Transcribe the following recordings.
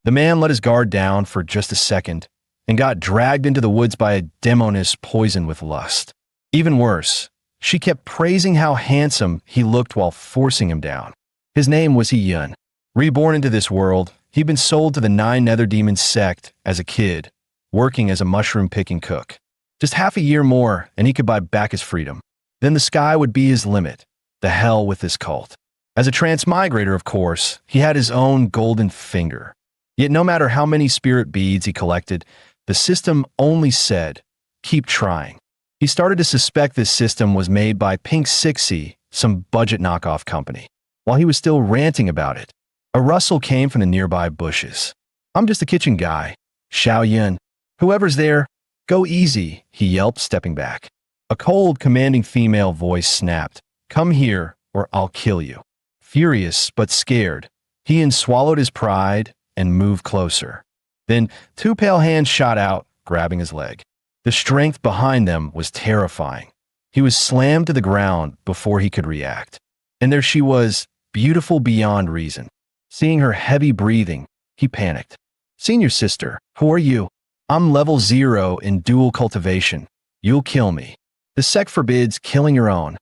The man let his guard down for just a second and got dragged into the woods by a demoness poisoned with lust. Even worse, she kept praising how handsome he looked while forcing him down. His name was Yun. Reborn into this world, he'd been sold to the Nine Nether Demons sect as a kid, working as a mushroom-picking cook. Just half a year more, and he could buy back his freedom. Then the sky would be his limit. The hell with this cult. As a transmigrator, of course, he had his own golden finger. Yet no matter how many spirit beads he collected, the system only said, keep trying. He started to suspect this system was made by Pink Sixie, some budget knockoff company. While he was still ranting about it, a rustle came from the nearby bushes. I'm just a kitchen guy. Xiao Yun. Whoever's there, go easy, he yelped, stepping back. A cold, commanding female voice snapped. Come here, or I'll kill you. Furious but scared, Yun swallowed his pride and moved closer. Then two pale hands shot out, grabbing his leg. The strength behind them was terrifying. He was slammed to the ground before he could react. And there she was, beautiful beyond reason. Seeing her heavy breathing, he panicked. Senior sister, who are you? I'm level 0 in dual cultivation. You'll kill me. The sect forbids killing your own.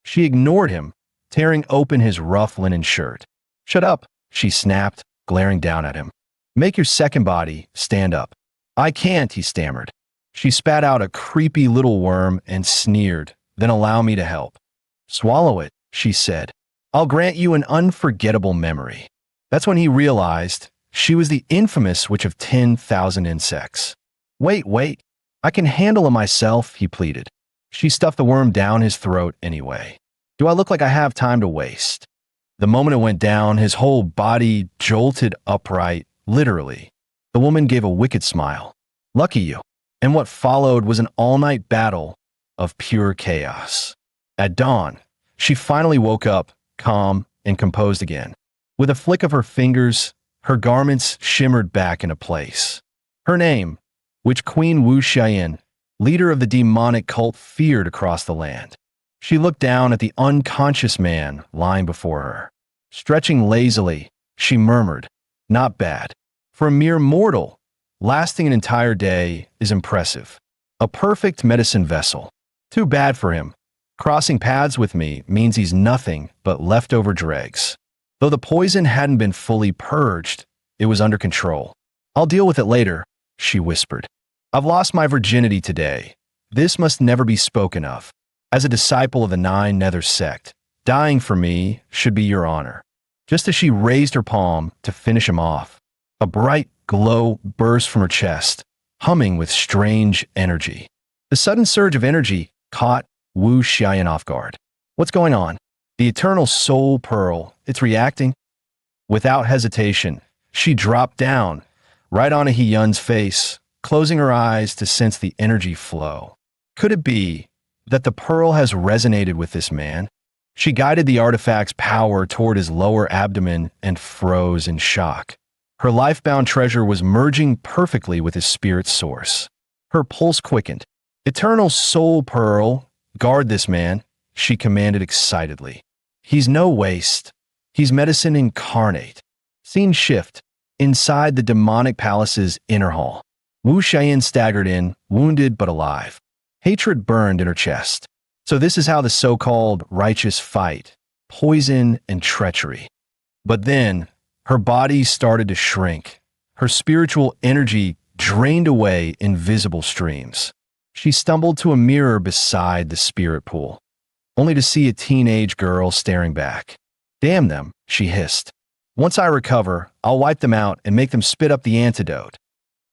She ignored him, tearing open his rough linen shirt. Shut up, she snapped, glaring down at him. Make your second body stand up. I can't, he stammered. She spat out a creepy little worm and sneered, then allow me to help. Swallow it, she said. I'll grant you an unforgettable memory. That's when he realized she was the infamous witch of 10,000 insects. Wait, I can handle it myself, he pleaded. She stuffed the worm down his throat anyway. Do I look like I have time to waste? The moment it went down, his whole body jolted upright, literally. The woman gave a wicked smile. Lucky you. And what followed was an all-night battle of pure chaos. At dawn, she finally woke up, calm and composed again. With a flick of her fingers, her garments shimmered back into place. Her name, which Queen Wu Xian, leader of the demonic cult, feared across the land. She looked down at the unconscious man lying before her. Stretching lazily, she murmured, not bad. For a mere mortal, lasting an entire day is impressive. A perfect medicine vessel. Too bad for him. Crossing paths with me means he's nothing but leftover dregs. Though the poison hadn't been fully purged, it was under control. I'll deal with it later, she whispered. I've lost my virginity today. This must never be spoken of. As a disciple of the Nine Nether sect, dying for me should be your honor. Just as she raised her palm to finish him off, a bright glow burst from her chest, humming with strange energy. The sudden surge of energy caught Wu Xian off guard. What's going on? The eternal soul pearl, it's reacting? Without hesitation, she dropped down, right onto Hyun's face, closing her eyes to sense the energy flow. Could it be that the pearl has resonated with this man? She guided the artifact's power toward his lower abdomen and froze in shock. Her life-bound treasure was merging perfectly with his spirit source. Her pulse quickened. Eternal soul pearl, guard this man, she commanded excitedly. He's no waste. He's medicine incarnate. Scene shift. Inside the demonic palace's inner hall. Wu Xian staggered in, wounded but alive. Hatred burned in her chest. So this is how the so-called righteous fight. Poison and treachery. But then, her body started to shrink. Her spiritual energy drained away in visible streams. She stumbled to a mirror beside the spirit pool, only to see a teenage girl staring back. Damn them, she hissed. Once I recover, I'll wipe them out and make them spit up the antidote.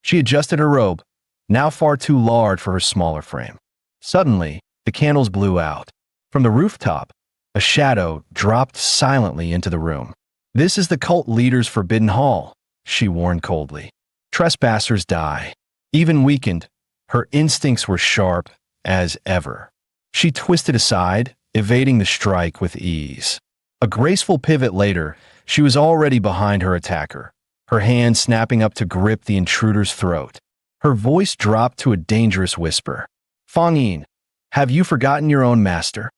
She adjusted her robe, now far too large for her smaller frame. Suddenly, the candles blew out. From the rooftop, a shadow dropped silently into the room. This is the cult leader's forbidden hall, she warned coldly. Trespassers die. Even weakened, her instincts were sharp as ever. She twisted aside, evading the strike with ease. A graceful pivot later, she was already behind her attacker, her hand snapping up to grip the intruder's throat. Her voice dropped to a dangerous whisper. Fang Yin, have you forgotten your own master?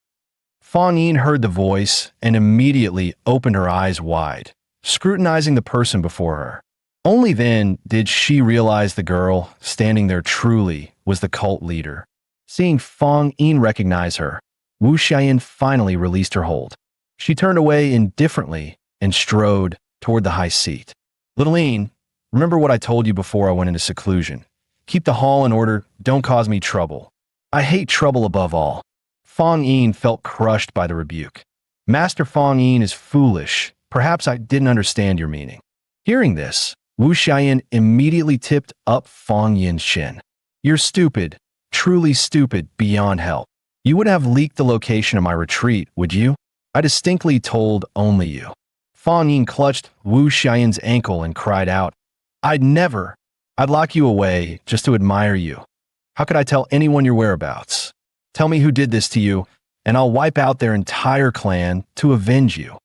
Fang Yin heard the voice and immediately opened her eyes wide, scrutinizing the person before her. Only then did she realize the girl standing there truly was the cult leader. Seeing Fong Yin recognize her, Wu Xiaoyan finally released her hold. She turned away indifferently and strode toward the high seat. Little Yin, remember what I told you before I went into seclusion. Keep the hall in order, don't cause me trouble. I hate trouble above all. Fong Yin felt crushed by the rebuke. Master Fong Yin is foolish. Perhaps I didn't understand your meaning. Hearing this, Wu Xiaoyan immediately tipped up Fong Yin's chin. You're stupid, truly stupid beyond help. You wouldn't have leaked the location of my retreat, would you? I distinctly told only you. Fong Yin clutched Wu Xiaoyan's ankle and cried out, I'd never. I'd lock you away just to admire you. How could I tell anyone your whereabouts? Tell me who did this to you, and I'll wipe out their entire clan to avenge you.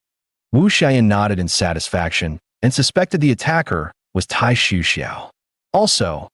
Wu Xiaoyan nodded in satisfaction and suspected the attacker was Tai Shuxiao. Also,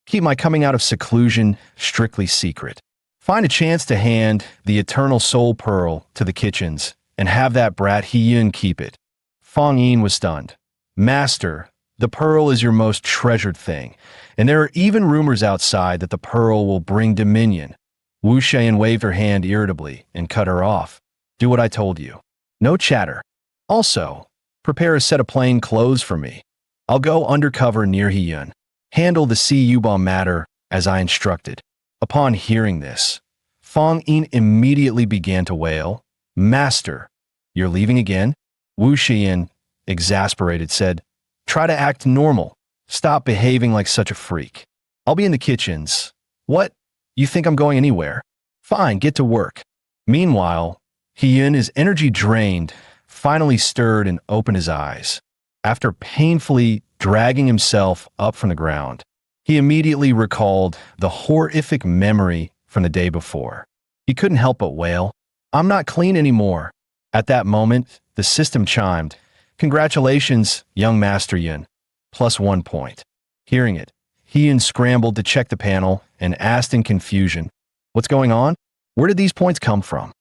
keep my coming out of seclusion strictly secret. Find a chance to hand the Eternal Soul Pearl to the kitchens and have that brat Hiyun keep it. Fong Yin was stunned. Master, the pearl is your most treasured thing, and there are even rumors outside that the pearl will bring dominion. Wu Xiaoyan waved her hand irritably and cut her off. Do what I told you. No chatter. Also, prepare a set of plain clothes for me. I'll go undercover near Hiyun. Handle the Yubon matter as I instructed. Upon hearing this, Fong Yin immediately began to wail. Master, you're leaving again? Wu Xiaoyan, exasperated, said, Try to act normal. Stop behaving like such a freak. I'll be in the kitchens. What? You think I'm going anywhere? Fine, get to work. Meanwhile, Hiyun, his energy drained, finally stirred and opened his eyes. After painfully dragging himself up from the ground, he immediately recalled the horrific memory from the day before. He couldn't help but wail, I'm not clean anymore. At that moment, the system chimed, Congratulations, young Master Yun. +1 point. Hearing it, Hiyun scrambled to check the panel and asked in confusion, What's going on? Where did these points come from?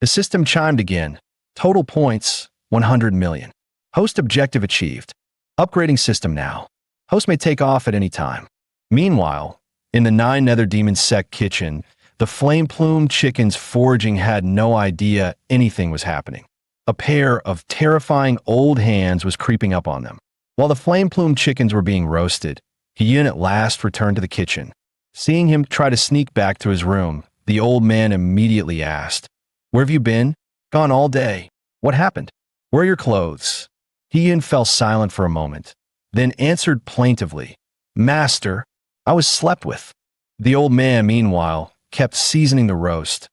The system chimed again. Total points, 100 million. Host objective achieved. Upgrading system now. Host may take off at any time. Meanwhile, in the 9 Nether Demon Sect kitchen, the flame plume chickens foraging had no idea anything was happening. A pair of terrifying old hands was creeping up on them. While the flame plume chickens were being roasted, Hiyun at last returned to the kitchen. Seeing him try to sneak back to his room, the old man immediately asked, Where have you been? Gone all day. What happened? Where are your clothes? Hiyun fell silent for a moment, then answered plaintively, Master, I was slept with. The old man, meanwhile, kept seasoning the roast.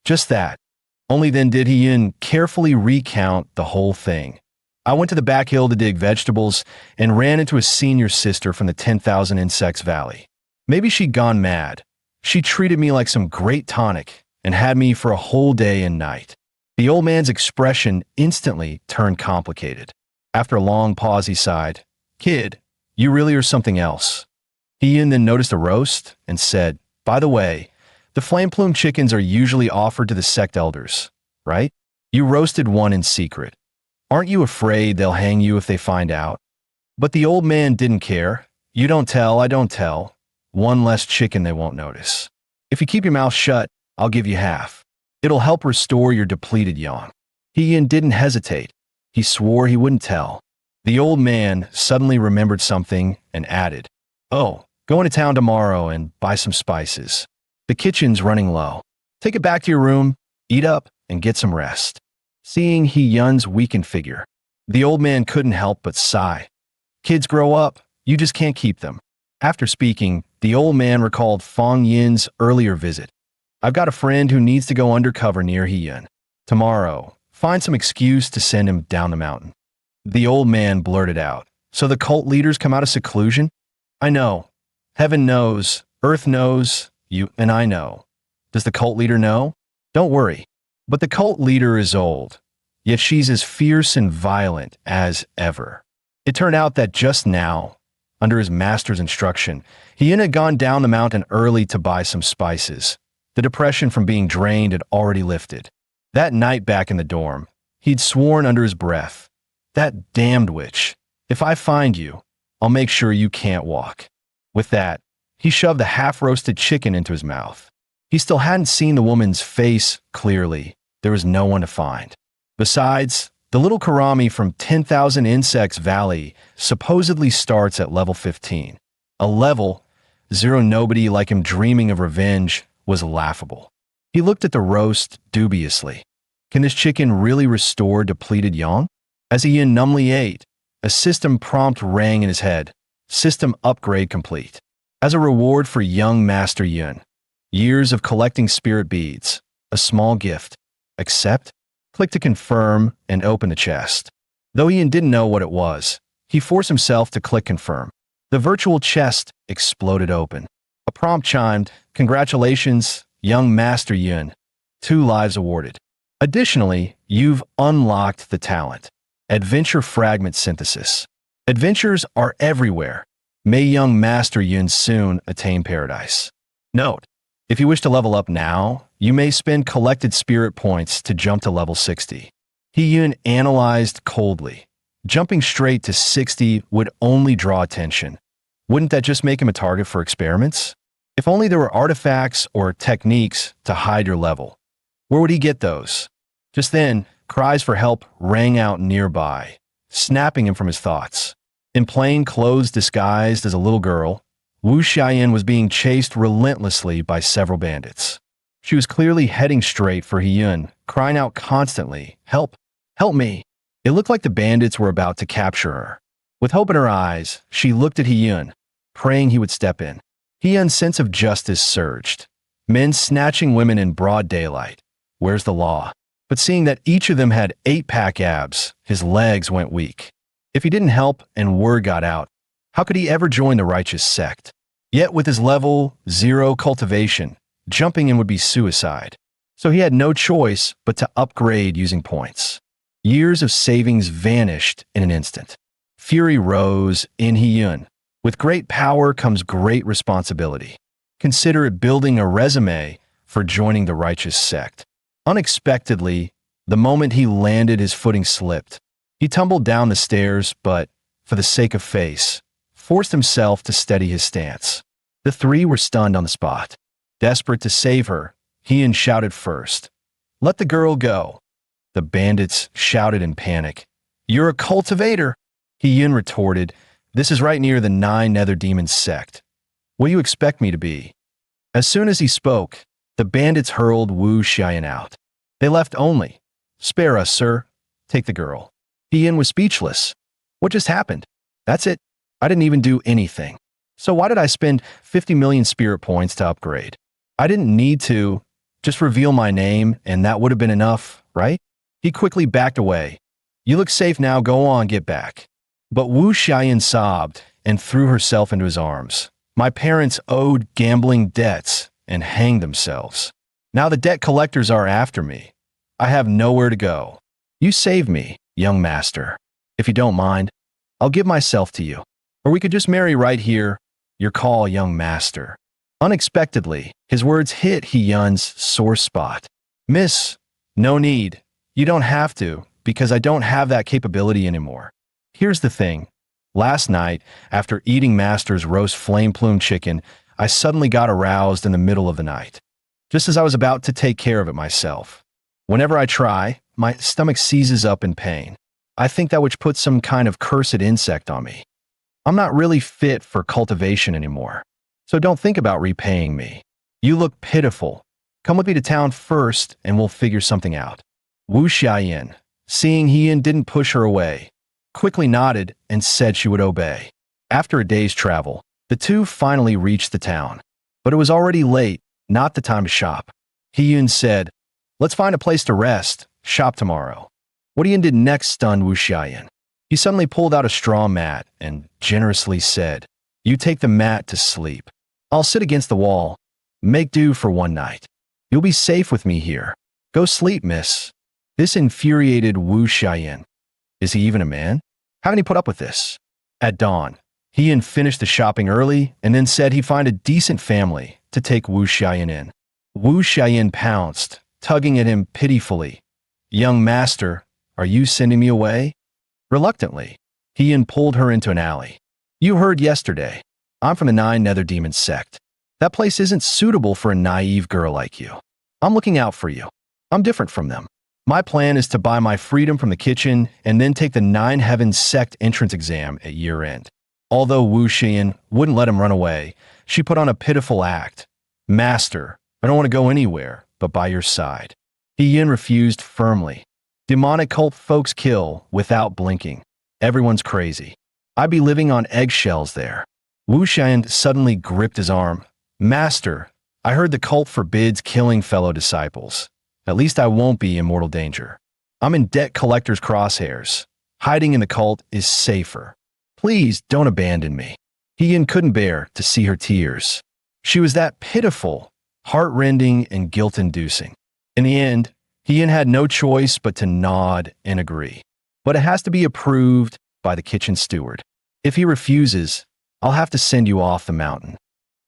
Just that. Only then did Hiyun carefully recount the whole thing. I went to the back hill to dig vegetables and ran into a senior sister from the 10,000 Insects Valley. Maybe she'd gone mad. She treated me like some great tonic and had me for a whole day and night. The old man's expression instantly turned complicated. After a long pause, he sighed, Kid, you really are something else. Hiyun then noticed the roast and said, By the way, the flame plume chickens are usually offered to the sect elders, right? You roasted one in secret. Aren't you afraid they'll hang you if they find out? But the old man didn't care. You don't tell, I don't tell. One less chicken they won't notice. If you keep your mouth shut, I'll give you half. It'll help restore your depleted yang. Hiyun didn't hesitate. He swore he wouldn't tell. The old man suddenly remembered something and added, Oh, go into town tomorrow and buy some spices. The kitchen's running low. Take it back to your room, eat up, and get some rest. Seeing Hiyun's weakened figure, the old man couldn't help but sigh. Kids grow up, you just can't keep them. After speaking, the old man recalled Fong Yin's earlier visit. I've got a friend who needs to go undercover near Hiyun. Tomorrow, find some excuse to send him down the mountain. The old man blurted out, So the cult leaders come out of seclusion? I know. Heaven knows, earth knows, you and I know. Does the cult leader know? Don't worry. But the cult leader is old, yet she's as fierce and violent as ever. It turned out that just now, under his master's instruction, Hiyun had gone down the mountain early to buy some spices. The depression from being drained had already lifted. That night back in the dorm, he'd sworn under his breath, That damned witch, if I find you, I'll make sure you can't walk." With that, he shoved the half-roasted chicken into his mouth. He still hadn't seen the woman's face clearly. There was no one to find. Besides, the little Karami from 10,000 Insects Valley supposedly starts at level 15. A level, zero nobody like him dreaming of revenge, was laughable. He looked at the roast dubiously. Can this chicken really restore depleted yang? As he numbly ate, a system prompt rang in his head. System upgrade complete. As a reward for young Master Yun, years of collecting spirit beads, a small gift. Accept? Click to confirm and open the chest. Though Ian didn't know what it was, he forced himself to click confirm. The virtual chest exploded open. A prompt chimed, "Congratulations, young Master Yun. 2 lives awarded. Additionally, you've unlocked the talent. Adventure Fragment Synthesis. Adventures are everywhere. May young Master Yun soon attain paradise." Note: if you wish to level up now, you may spend collected spirit points to jump to level 60. Yun analyzed coldly. Jumping straight to 60 would only draw attention. Wouldn't that just make him a target for experiments? If only there were artifacts or techniques to hide your level. Where would he get those? Just then, cries for help rang out nearby, snapping him from his thoughts. In plain clothes disguised as a little girl, Wu Xiaoyan was being chased relentlessly by several bandits. She was clearly heading straight for Yun, crying out constantly, "Help! Help me!" It looked like the bandits were about to capture her. With hope in her eyes, she looked at Yun, praying he would step in. Yun's sense of justice surged. Men snatching women in broad daylight. Where's the law? But seeing that each of them had 8-pack abs, his legs went weak. If he didn't help and word got out, how could he ever join the righteous sect? Yet with his level 0 cultivation, jumping in would be suicide. So he had no choice but to upgrade using points. Years of savings vanished in an instant. Fury rose in Yun. With great power comes great responsibility. Consider it building a resume for joining the righteous sect. Unexpectedly, the moment he landed, his footing slipped. He tumbled down the stairs, but, for the sake of face, forced himself to steady his stance. The 3 were stunned on the spot. Desperate to save her, Yun shouted first, "Let the girl go." The bandits shouted in panic, "You're a cultivator!" Yun retorted, "This is right near the 9 Nether Demons sect. What do you expect me to be?" As soon as he spoke, the bandits hurled Wu Xiaoyan out. They left only, "Spare us, sir. Take the girl." Yun was speechless. What just happened? That's it. I didn't even do anything. So why did I spend 50 million spirit points to upgrade? I didn't need to. Just reveal my name and that would have been enough, right? He quickly backed away. "You look safe now, go on, get back." But Wu Xiaoyan sobbed and threw herself into his arms. "My parents owed gambling debts and hanged themselves. Now the debt collectors are after me. I have nowhere to go. You save me, young master. If you don't mind, I'll give myself to you. Or we could just marry right here. Your call, young master." Unexpectedly, his words hit Yun's sore spot. "Miss, no need. You don't have to, because I don't have that capability anymore. Here's the thing. Last night, after eating Master's roast flame plume chicken, I suddenly got aroused in the middle of the night, just as I was about to take care of it myself. Whenever I try, my stomach seizes up in pain. I think that which puts some kind of cursed insect on me. I'm not really fit for cultivation anymore, so don't think about repaying me. You look pitiful. Come with me to town first and we'll figure something out." Wu Xiaoyan, seeing Yun didn't push her away, quickly nodded and said she would obey. After a day's travel, the 2 finally reached the town. But it was already late, not the time to shop. Yun said, "Let's find a place to rest, shop tomorrow." What Yun did next stunned Wu Xiaoyan. He suddenly pulled out a straw mat and generously said, "You take the mat to sleep. I'll sit against the wall. Make do for one night. You'll be safe with me here. Go sleep, miss." This infuriated Wu Xiaoyan. Is he even a man? How can he put up with this? At dawn, Yun finished the shopping early and then said he'd find a decent family to take Wu Xiaoyan in. Wu Xiaoyan pounced, tugging at him pitifully. "Young master, are you sending me away?" Reluctantly, Yun pulled her into an alley. You heard yesterday. I'm from the Nine Nether Demon sect. That place isn't suitable for a naive girl like you. I'm looking out for you. I'm different from them. My plan is to buy my freedom from the kitchen and then take the Nine Heavens sect entrance exam at year-end. Although Wu Xian wouldn't let him run away, she put on a pitiful act. Master, I don't want to go anywhere but by your side. He Yin refused firmly. Demonic cult folks kill without blinking. Everyone's crazy. I'd be living on eggshells there. Wu Xian suddenly gripped his arm. Master, I heard the cult forbids killing fellow disciples. At least I won't be in mortal danger. I'm in debt collector's crosshairs. Hiding in the cult is safer. Please don't abandon me. He Yin couldn't bear to see her tears. She was that pitiful, heart-rending, and guilt-inducing. In the end, He Yin had no choice but to nod and agree. But it has to be approved by the kitchen steward. If he refuses, I'll have to send you off the mountain.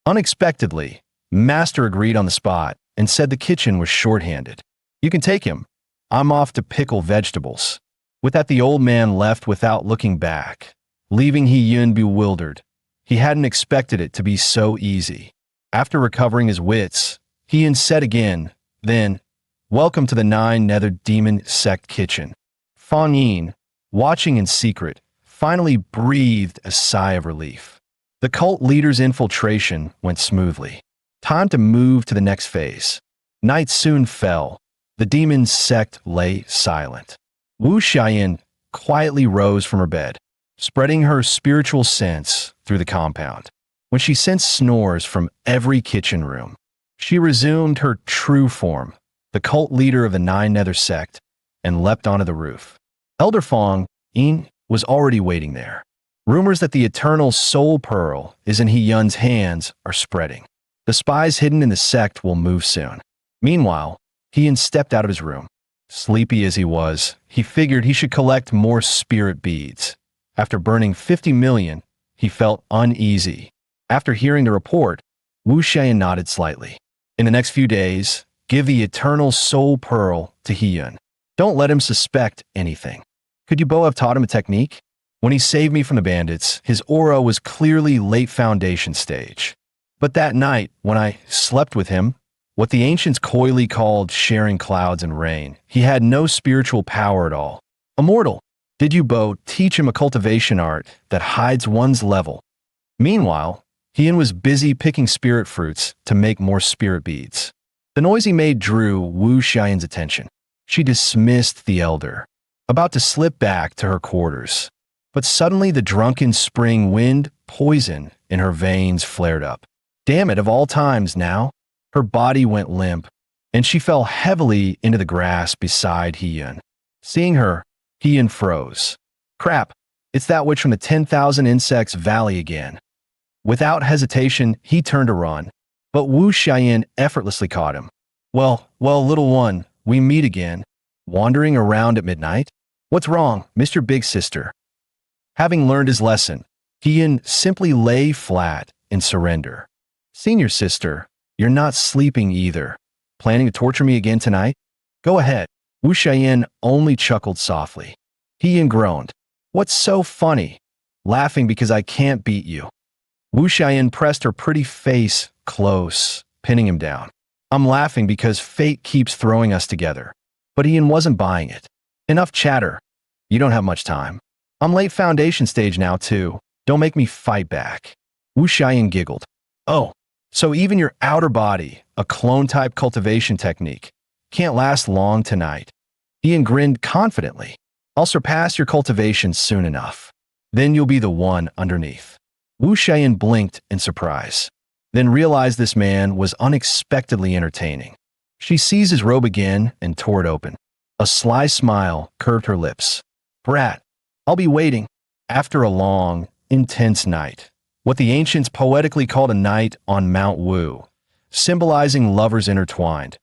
Unexpectedly, Master agreed on the spot and said the kitchen was short-handed. You can take him. I'm off to pickle vegetables. With that, the old man left without looking back, leaving He Yin bewildered. He hadn't expected it to be so easy. After recovering his wits, He Yin said again, then, welcome to the Nine Nether Demon sect kitchen. Fan Yin, watching in secret, finally breathed a sigh of relief. The cult leader's infiltration went smoothly. Time to move to the next phase. Night soon fell. The demon sect lay silent. Wu Xian quietly rose from her bed, spreading her spiritual sense through the compound. When she sensed snores from every kitchen room, she resumed her true form, the cult leader of the Nine Nether sect, and leapt onto the roof. Elder Fong Yin was already waiting there. Rumors that the eternal soul pearl is in He Yun's hands are spreading. The spies hidden in the sect will move soon. Meanwhile, He Yin stepped out of his room. Sleepy as he was, he figured he should collect more spirit beads. After burning 50 million, he felt uneasy. After hearing the report, Wu Xian nodded slightly. In the next few days, give the eternal soul pearl to He Yun. Don't let him suspect anything. Could you Bo have taught him a technique? When he saved me from the bandits, his aura was clearly late foundation stage. But that night, when I slept with him, what the ancients coyly called sharing clouds and rain, he had no spiritual power at all. Immortal, did you Bo teach him a cultivation art that hides one's level? Meanwhile, He Yin was busy picking spirit fruits to make more spirit beads. The noise he made drew Wu Xian's attention. She dismissed the elder, about to slip back to her quarters. But suddenly the drunken spring wind poison in her veins flared up. Damn it, of all times now. Her body went limp, and she fell heavily into the grass beside He Yin. Seeing her, He Yin froze. Crap, it's that witch from the 10,000 Insects Valley again. Without hesitation, he turned to run, but Wu Xian effortlessly caught him. Well, little one, we meet again. Wandering around at midnight? What's wrong, Mr. Big Sister? Having learned his lesson, He Yin simply lay flat in surrender. Senior sister, you're not sleeping either. Planning to torture me again tonight? Go ahead. Wu Xian only chuckled softly. He Yin groaned. What's so funny? Laughing because I can't beat you. Wu Xian pressed her pretty face close, pinning him down. I'm laughing because fate keeps throwing us together. But He Yin wasn't buying it. Enough chatter. You don't have much time. I'm late foundation stage now too. Don't make me fight back. Wu Xian giggled. Oh, so even your outer body, a clone-type cultivation technique, can't last long tonight. He Yin grinned confidently. I'll surpass your cultivation soon enough. Then you'll be the one underneath. Wu Xian blinked in surprise, then realized this man was unexpectedly entertaining. She seized his robe again and tore it open. A sly smile curved her lips. Brat, I'll be waiting. After a long, intense night, what the ancients poetically called a night on Mount Wu, symbolizing lovers intertwined,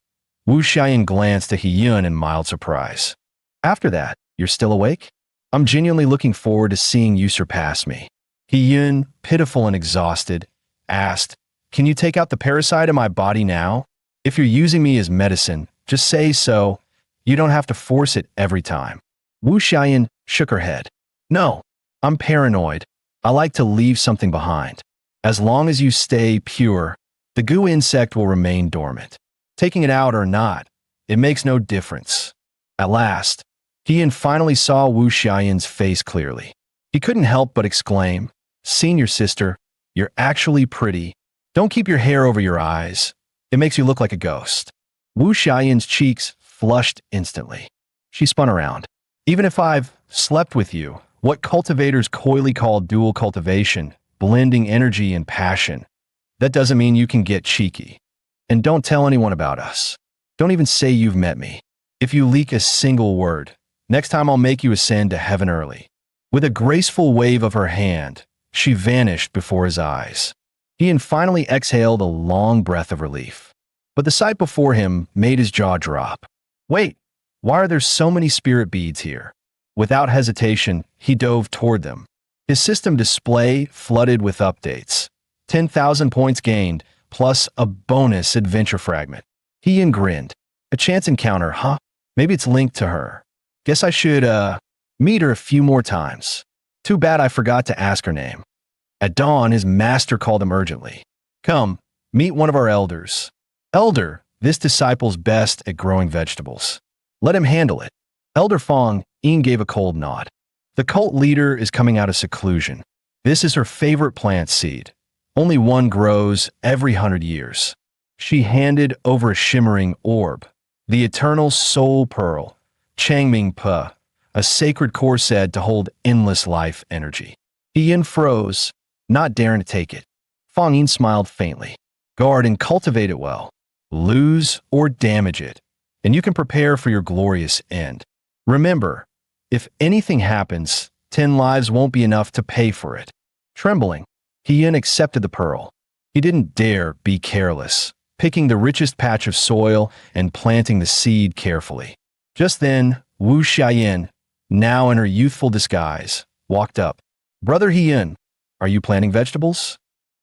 Wu Xian glanced at He Yun in mild surprise. After that, you're still awake? I'm genuinely looking forward to seeing you surpass me. He Yun, pitiful and exhausted, asked, can you take out the parasite in my body now? If you're using me as medicine, just say so. You don't have to force it every time. Wu Xian shook her head. No, I'm paranoid. I like to leave something behind. As long as you stay pure, the goo insect will remain dormant. Taking it out or not, it makes no difference. At last, Ian finally saw Wu Xiaoyan's face clearly. He couldn't help but exclaim, "Senior sister, you're actually pretty. Don't keep your hair over your eyes. It makes you look like a ghost." Wu Xiaoyan's cheeks flushed instantly. She spun around. "Even if I've slept with you, what cultivators coyly call dual cultivation, blending energy and passion, that doesn't mean you can get cheeky. And don't tell anyone about us. Don't even say you've met me. If you leak a single word, next time I'll make you ascend to heaven early." With a graceful wave of her hand, she vanished before his eyes. Ian finally exhaled a long breath of relief. But the sight before him made his jaw drop. Wait, why are there so many spirit beads here? Without hesitation, he dove toward them. His system display flooded with updates. 10,000 points gained, plus a bonus adventure fragment. Ian grinned. A chance encounter, huh? Maybe it's linked to her. Guess I should, meet her a few more times. Too bad I forgot to ask her name. At dawn, his master called him urgently. "Come, meet one of our elders." "Elder, this disciple's best at growing vegetables. Let him handle it." Elder Fong, Ian gave a cold nod. The cult leader is coming out of seclusion. This is her favorite plant seed. Only one grows every 100 years. She handed over a shimmering orb, the eternal soul pearl, Changming Pe, a sacred core said to hold endless life energy. Ian froze, not daring to take it. Fong Yin smiled faintly. "Guard and cultivate it well. Lose or damage it, and you can prepare for your glorious end. Remember, if anything happens, 10 lives won't be enough to pay for it." Trembling, Ian accepted the pearl. He didn't dare be careless, picking the richest patch of soil and planting the seed carefully. Just then, Wu Xiaoyan, now in her youthful disguise, walked up. "Brother Ian, are you planting vegetables?"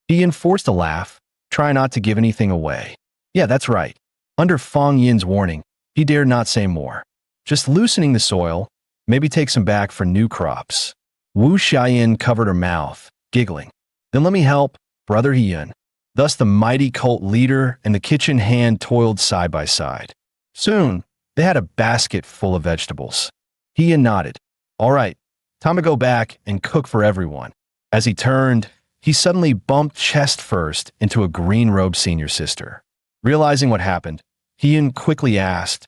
Ian forced a laugh, trying not to give anything away. "Yeah, that's right." Under Fong Yin's warning, he dared not say more. "Just loosening the soil, maybe take some back for new crops." Wu Xiaoyan covered her mouth, giggling. "Then let me help, Brother Ian." Thus the mighty cult leader and the kitchen hand toiled side by side. Soon, they had a basket full of vegetables. Ian nodded. "All right, time to go back and cook for everyone." As he turned, he suddenly bumped chest first into a green-robed senior sister. Realizing what happened, Ian quickly asked,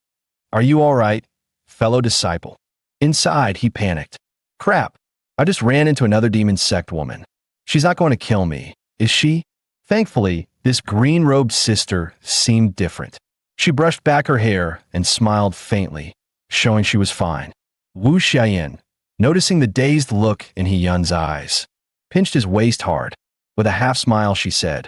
"Are you all right, fellow disciple?" Inside, he panicked. "Crap, I just ran into another demon sect woman. She's not going to kill me, is she?" Thankfully, this green-robed sister seemed different. She brushed back her hair and smiled faintly, showing she was fine. Wu Xiaoyan, noticing the dazed look in Yun's eyes, pinched his waist hard. With a half-smile, she said,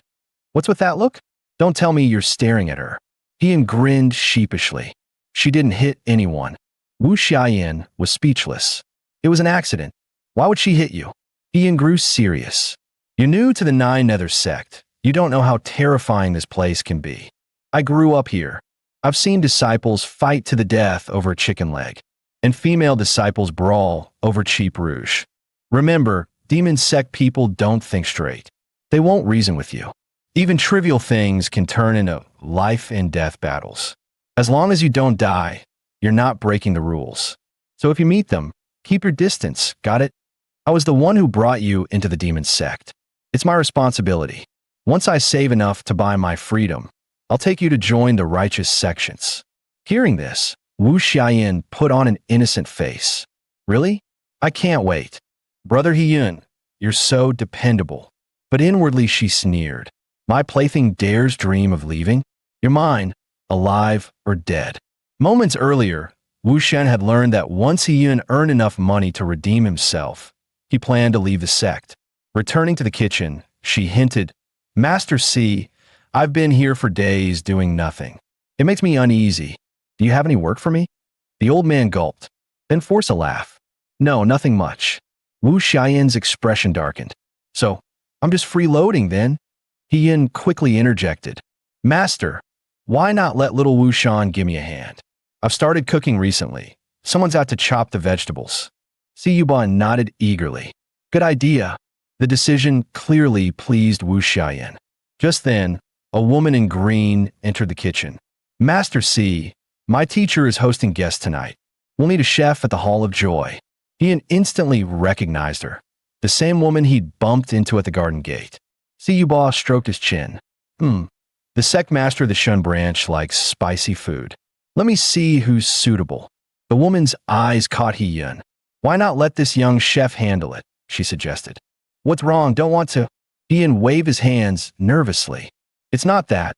"What's with that look? Don't tell me you're staring at her." Ian grinned sheepishly. She didn't hit anyone. Wu Xiaoyan was speechless. "It was an accident. Why would she hit you?" Ian grew serious. "You're new to the Nine Nether sect. You don't know how terrifying this place can be. I grew up here. I've seen disciples fight to the death over a chicken leg, and female disciples brawl over cheap rouge. Remember, demon sect people don't think straight. They won't reason with you. Even trivial things can turn into life and death battles. As long as you don't die, you're not breaking the rules. So if you meet them, keep your distance, got it? I was the one who brought you into the demon sect. It's my responsibility. Once I save enough to buy my freedom, I'll take you to join the righteous sections." Hearing this, Wu Xiaoyan put on an innocent face. "Really? I can't wait. Brother Yun, you're so dependable." But inwardly she sneered. "My plaything dares dream of leaving? You're mine, alive or dead." Moments earlier, Wu Shen had learned that once Yun earned enough money to redeem himself, he planned to leave the sect. Returning to the kitchen, she hinted, "Master C, I've been here for days doing nothing. It makes me uneasy. Do you have any work for me?" The old man gulped, then forced a laugh. "No, nothing much." Wu Xiaoyan's expression darkened. "So, I'm just freeloading then?" Yin quickly interjected. "Master, why not let little Wu Shan give me a hand? I've started cooking recently. Someone's out to chop the vegetables." Si Yuban nodded eagerly. "Good idea. The decision clearly pleased Wu Xiaoyan. Just then, a woman in green entered the kitchen. Master C, my teacher is hosting guests tonight. We'll need a chef at the Hall of Joy. He instantly recognized her, the same woman he'd bumped into at the garden gate. See, Yuba stroked his chin. The sect master of the Shun branch likes spicy food. Let me see who's suitable. The woman's eyes caught He-yun. Why not let this young chef handle it, she suggested. What's wrong? Don't want to. He-yun waved his hands nervously. It's not that.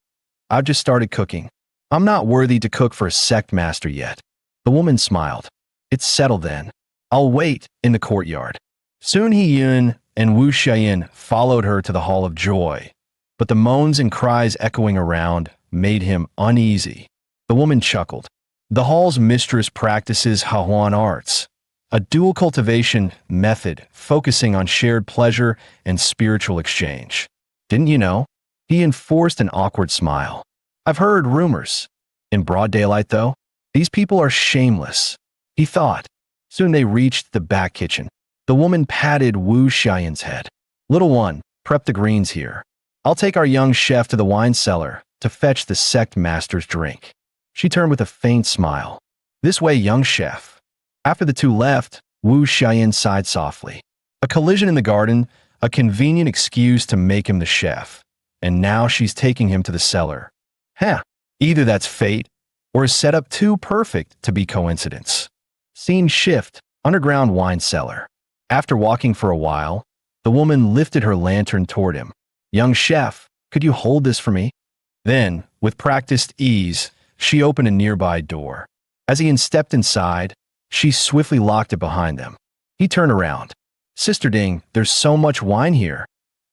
I've just started cooking. I'm not worthy to cook for a sect master yet. The woman smiled. It's settled then. I'll wait in the courtyard. Soon He-yun and Wu Xiaoyan followed her to the Hall of Joy, but the moans and cries echoing around made him uneasy. The woman chuckled. The hall's mistress practices Hahuan arts, a dual cultivation method focusing on shared pleasure and spiritual exchange. Didn't you know? He enforced an awkward smile. I've heard rumors. In broad daylight, though, these people are shameless, he thought. Soon they reached the back kitchen. The woman patted Wu Xiaoyan's head. Little one, prep the greens here. I'll take our young chef to the wine cellar to fetch the sect master's drink. She turned with a faint smile. This way, young chef. After the two left, Wu Xiaoyan sighed softly. A collision in the garden, a convenient excuse to make him the chef. And now she's taking him to the cellar. Either that's fate, or a setup too perfect to be coincidence. Scene shift, underground wine cellar. After walking for a while, the woman lifted her lantern toward him. Young chef, could you hold this for me? Then, with practiced ease, she opened a nearby door. As he stepped inside, she swiftly locked it behind them. He turned around. Sister Ding, there's so much wine here.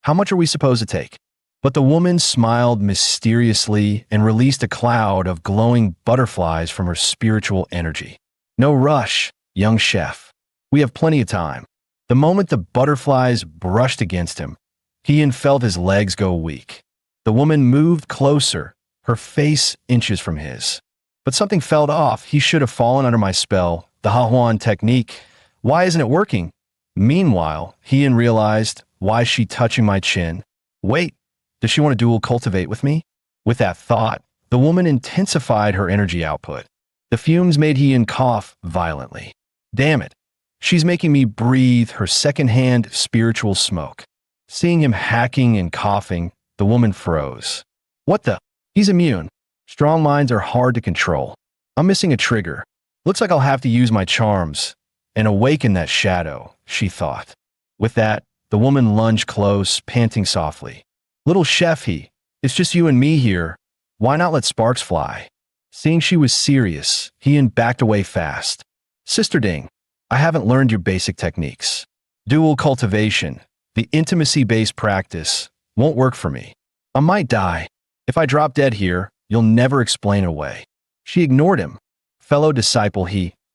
How much are we supposed to take? But the woman smiled mysteriously and released a cloud of glowing butterflies from her spiritual energy. No rush, young chef. We have plenty of time. The moment the butterflies brushed against him, He-yun felt his legs go weak. The woman moved closer, her face inches from his. But something felt off. He should have fallen under my spell, the Hahuan technique. Why isn't it working? Meanwhile, He-yun realized, why is she touching my chin? Wait, does she want to dual cultivate with me? With that thought, the woman intensified her energy output. The fumes made He-yun cough violently. Damn it. She's making me breathe her second-hand spiritual smoke. Seeing him hacking and coughing, the woman froze. What the? He's immune. Strong minds are hard to control. I'm missing a trigger. Looks like I'll have to use my charms and awaken that shadow, she thought. With that, the woman lunged close, panting softly. Little chef, it's just you and me here. Why not let sparks fly? Seeing she was serious, He-yun backed away fast. Sister Ding, I haven't learned your basic techniques. Dual cultivation, the intimacy-based practice, won't work for me. I might die. If I drop dead here, you'll never explain it away. She ignored him. Fellow disciple,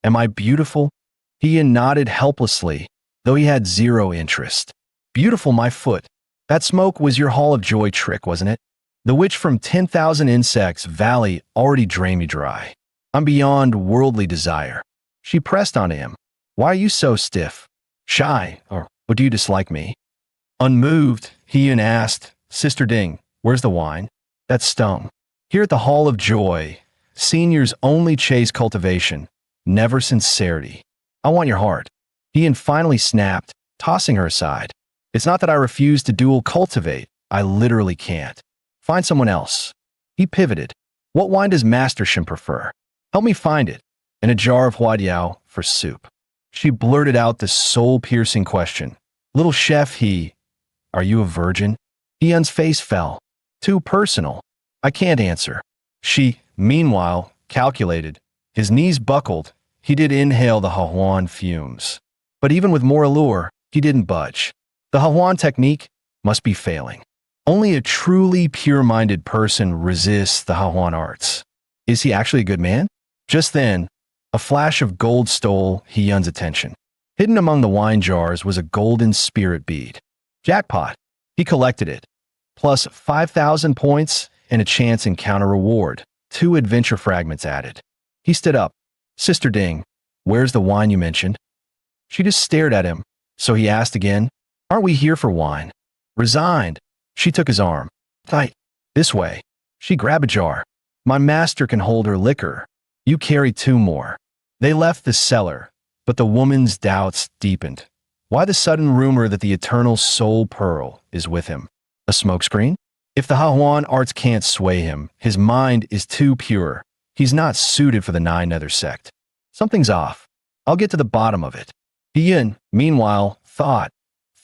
am I beautiful? He-yun nodded helplessly, though he had zero interest. Beautiful, my foot. That smoke was your Hall of Joy trick, wasn't it? The witch from 10,000 Insects Valley already drained me dry. I'm beyond worldly desire. She pressed onto him. Why are you so stiff? Shy, or do you dislike me? Unmoved, He-yun asked, Sister Ding, where's the wine? That stung. Here at the Hall of Joy, seniors only chase cultivation, never sincerity. I want your heart. He-yun finally snapped, tossing her aside. It's not that I refuse to dual cultivate. I literally can't. Find someone else. He pivoted. What wine does Master Shin prefer? Help me find it. And a jar of huadiao for soup. She blurted out the soul-piercing question. Little chef, are you a virgin? He-yun's face fell. Too personal. I can't answer. She, meanwhile, calculated. His knees buckled. He did inhale the Hahuan fumes. But even with more allure, he didn't budge. The Hahuan technique must be failing. Only a truly pure-minded person resists the Hahuan arts. Is he actually a good man? Just then, a flash of gold stole He-yun's attention. Hidden among the wine jars was a golden spirit bead. Jackpot. He collected it. Plus 5,000 points and a chance encounter reward. 2 adventure fragments added. He stood up. Sister Ding, where's the wine you mentioned? She just stared at him, so he asked again, Aren't we here for wine? Resigned. She took his arm. Tight. This way. She grabbed a jar. My master can hold her liquor. You carry 2 more. They left the cellar, but the woman's doubts deepened. Why the sudden rumor that the eternal soul pearl is with him? A smokescreen? If the Hahuan arts can't sway him, his mind is too pure. He's not suited for the Nine Nether sect. Something's off. I'll get to the bottom of it. Ian, meanwhile, thought.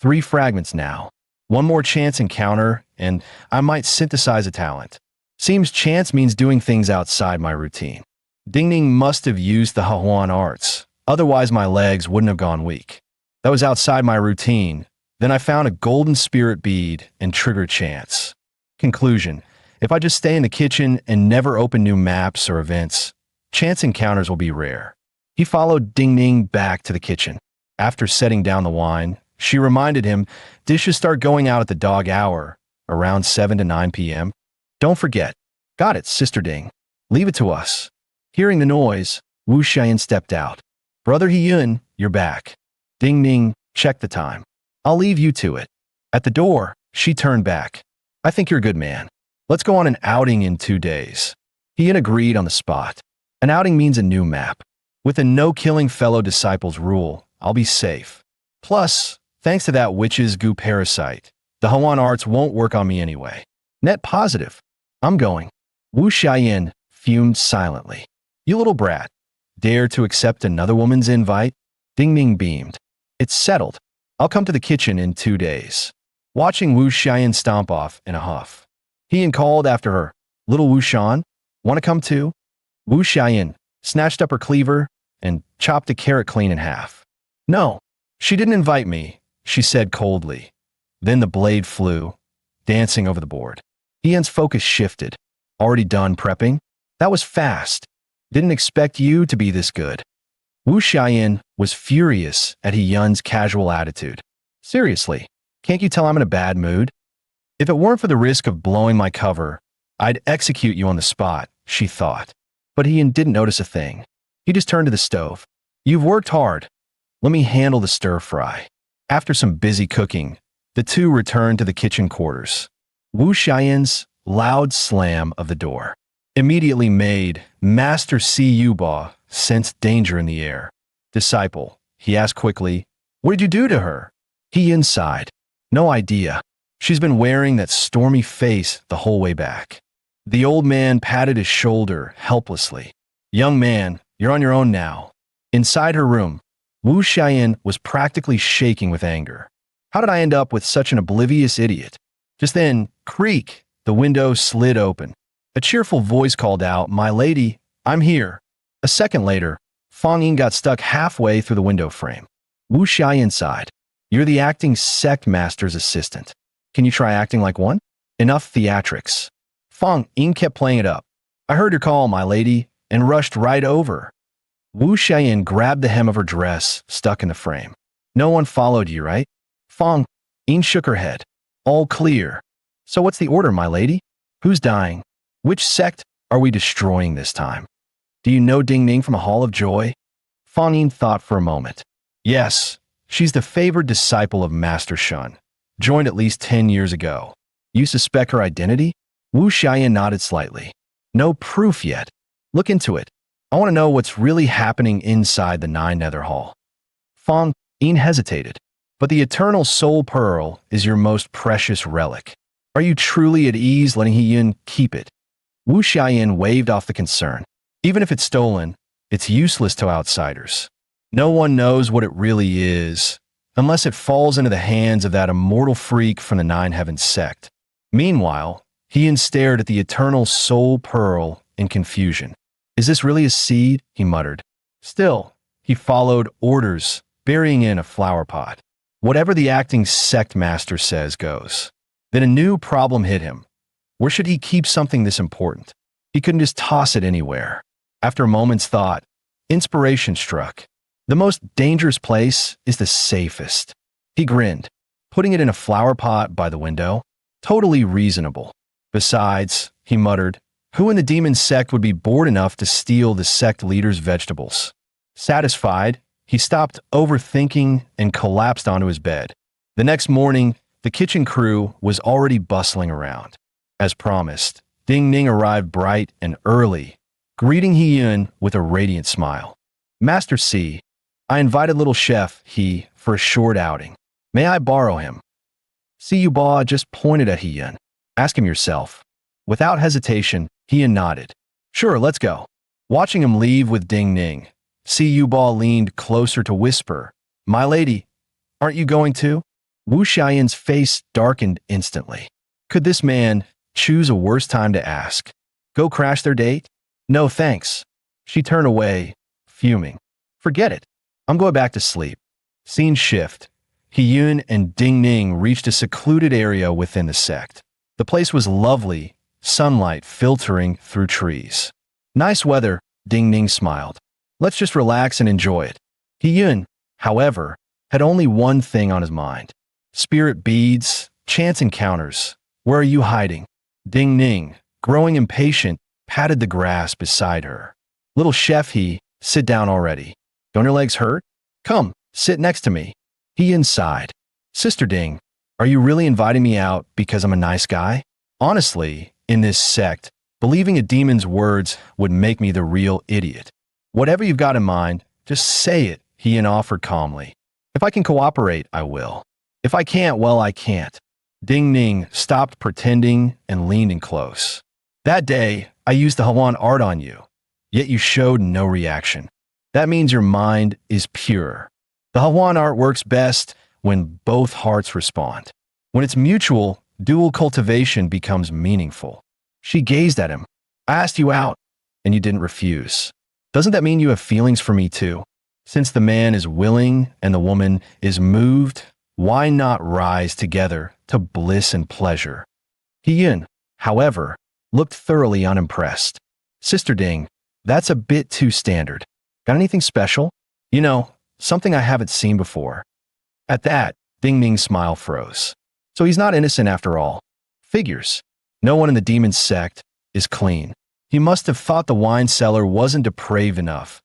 3 fragments now. 1 more chance encounter, and I might synthesize a talent. Seems chance means doing things outside my routine. Dingning must have used the Hahuan arts. Otherwise, my legs wouldn't have gone weak. That was outside my routine. Then I found a golden spirit bead and triggered chance. Conclusion. If I just stay in the kitchen and never open new maps or events, chance encounters will be rare. He followed Ding Ning back to the kitchen. After setting down the wine, she reminded him dishes start going out at the dog hour, around 7 to 9 p.m. Don't forget. Got it, Sister Ding. Leave it to us. Hearing the noise, Wu Xian stepped out. Brother Hiyun, you're back. Ding Ning checked the time. I'll leave you to it. At the door, she turned back. I think you're a good man. Let's go on an outing in 2 days. Hiyun agreed on the spot. An outing means a new map. With a no-killing fellow disciples rule, I'll be safe. Plus, thanks to that witch's goo parasite, the Hahuan arts won't work on me anyway. Net positive. I'm going. Wu Xian fumed silently. You little brat. Dare to accept another woman's invite? Ding Ning beamed. It's settled. I'll come to the kitchen in 2 days. Watching Wu Xian stomp off in a huff. Hiyun called after her. Little Wu Shan, want to come too? Wu Xian snatched up her cleaver and chopped a carrot clean in half. No, she didn't invite me, she said coldly. Then the blade flew, dancing over the board. Hiyun's focus shifted. Already done prepping? That was fast. Didn't expect you to be this good. Wu Xian was furious at Hiyun's casual attitude. Seriously, can't you tell I'm in a bad mood? If it weren't for the risk of blowing my cover, I'd execute you on the spot, she thought. But Hiyun didn't notice a thing. He just turned to the stove. You've worked hard. Let me handle the stir-fry. After some busy cooking, the two returned to the kitchen quarters. Wu Xian's loud slam of the door immediately made Master Si Yuba sense danger in the air. Disciple, he asked quickly, what did you do to her? Hiyun sighed. No idea. She's been wearing that stormy face the whole way back. The old man patted his shoulder helplessly. Young man, you're on your own now. Inside her room, Wu Xian was practically shaking with anger. How did I end up with such an oblivious idiot? Just then, creak, the window slid open. A cheerful voice called out, My lady, I'm here. A second later, Fang Ying got stuck halfway through the window frame. Wu Xian sighed. You're the acting sect master's assistant. Can you try acting like one? Enough theatrics. Fang Ying kept playing it up. I heard your call, my lady, and rushed right over. Wu Xian grabbed the hem of her dress, stuck in the frame. No one followed you, right? Fang Ying shook her head. All clear. So what's the order, my lady? Who's dying? Which sect are we destroying this time? Do you know Ding Ning from a Hall of Joy? Fang Ying thought for a moment. Yes, she's the favored disciple of Master Shun. Joined at least 10 years ago. You suspect her identity? Wu Xian nodded slightly. No proof yet. Look into it. I want to know what's really happening inside the Nine Nether Hall. Fang Ying hesitated. But the eternal soul pearl is your most precious relic. Are you truly at ease letting Hiyun keep it? Wu Xian waved off the concern. Even if it's stolen, it's useless to outsiders. No one knows what it really is, unless it falls into the hands of that immortal freak from the Nine Heavens sect. Meanwhile, Hiyun stared at the eternal soul pearl in confusion. Is this really a seed? He muttered. Still, he followed orders, burying in a flower pot. Whatever the acting sect master says goes. Then a new problem hit him. Where should he keep something this important? He couldn't just toss it anywhere. After a moment's thought, inspiration struck. The most dangerous place is the safest. He grinned. Putting it in a flower pot by the window? Totally reasonable. Besides, he muttered, who in the demon sect would be bored enough to steal the sect leader's vegetables? Satisfied, he stopped overthinking and collapsed onto his bed. The next morning, the kitchen crew was already bustling around. As promised, Ding Ning arrived bright and early, greeting Hee-yun with a radiant smile. Master C, I invited little chef He for a short outing. May I borrow him? Siyu Ba just pointed at Hee-yun. Ask him yourself. Without hesitation, Hee-yun nodded. Sure, let's go. Watching him leave with Ding Ning, Siyu Ba leaned closer to whisper, My lady, aren't you going too? Wu Xiaoyan's face darkened instantly. Could this man choose a worse time to ask? Go crash their date? No thanks. She turned away, fuming. Forget it. I'm going back to sleep. Scene shift. Hee-yun and Ding Ning reached a secluded area within the sect. The place was lovely, sunlight filtering through trees. Nice weather, Ding Ning smiled. Let's just relax and enjoy it. Hee-yun, however, had only one thing on his mind. Spirit beads, chance encounters. Where are you hiding? Ding Ning, growing impatient, patted the grass beside her. Little chef He, sit down already. Don't your legs hurt? Come, sit next to me. He sighed. Sister Ding, are you really inviting me out because I'm a nice guy? Honestly, in this sect, believing a demon's words would make me the real idiot. Whatever you've got in mind, just say it, He offered calmly. If I can cooperate, I will. If I can't, well, I can't. Ding Ning stopped pretending and leaned in close. That day, I used the Hawan art on you, yet you showed no reaction. That means your mind is pure. The Hawan art works best when both hearts respond. When it's mutual, dual cultivation becomes meaningful. She gazed at him. I asked you out, and you didn't refuse. Doesn't that mean you have feelings for me too? Since the man is willing and the woman is moved, why not rise together to bliss and pleasure? Hee-yun, however, looked thoroughly unimpressed. Sister Ding, that's a bit too standard. Got anything special? You know, something I haven't seen before. At that, Ding Ning's smile froze. So he's not innocent after all. Figures. No one in the demon sect is clean. He must have thought the wine cellar wasn't depraved enough.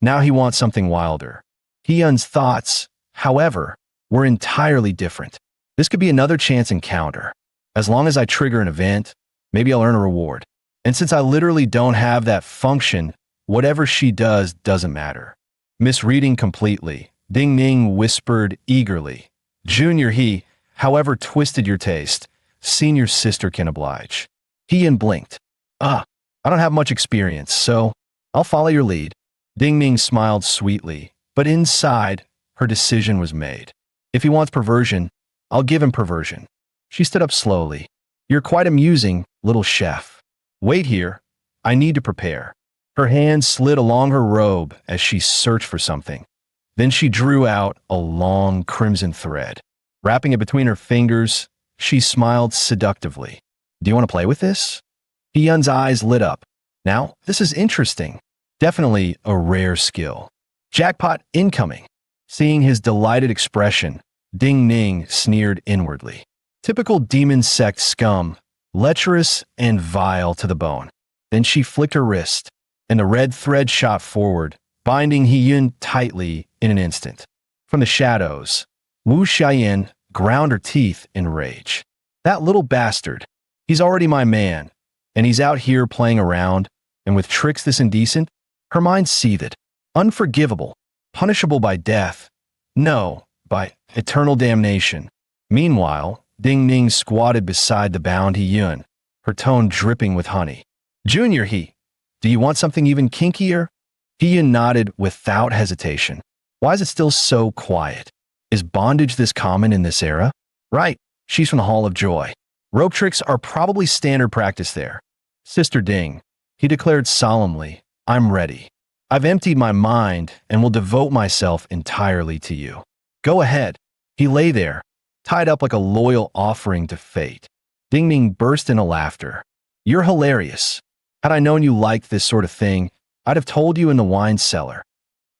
Now he wants something wilder. Hee-yun's thoughts, however, were entirely different. This could be another chance encounter. As long as I trigger an event, maybe I'll earn a reward. And since I literally don't have that function, whatever she does doesn't matter. Misreading completely, Ding Ning whispered eagerly. Junior He, however twisted your taste, senior sister can oblige. Hee-yun blinked. I don't have much experience, so I'll follow your lead. Ding Ning smiled sweetly, but inside, her decision was made. If he wants perversion, I'll give him perversion. She stood up slowly. You're quite amusing, little chef. Wait here. I need to prepare. Her hand slid along her robe as she searched for something. Then she drew out a long crimson thread. Wrapping it between her fingers, she smiled seductively. Do you want to play with this? Hee-yun's eyes lit up. Now, this is interesting. Definitely a rare skill. Jackpot incoming. Seeing his delighted expression, Ding Ning sneered inwardly. Typical demon sect scum, lecherous and vile to the bone. Then she flicked her wrist, and the red thread shot forward, binding Hee-yun tightly in an instant. From the shadows, Wu Xiaoyan ground her teeth in rage. That little bastard. He's already my man, and he's out here playing around, and with tricks this indecent? Her mind seethed. Unforgivable. Punishable by death. No, by eternal damnation. Meanwhile, Ding Ning squatted beside the bound Hee-yun, her tone dripping with honey. Junior He, do you want something even kinkier? Hee-yun nodded without hesitation. Why is it still so quiet? Is bondage this common in this era? Right, she's from the Hall of Joy. Rope tricks are probably standard practice there. Sister Ding, he declared solemnly, I'm ready. I've emptied my mind and will devote myself entirely to you. Go ahead. He lay there, tied up like a loyal offering to fate. Ding Ning burst into laughter. You're hilarious. Had I known you liked this sort of thing, I'd have told you in the wine cellar.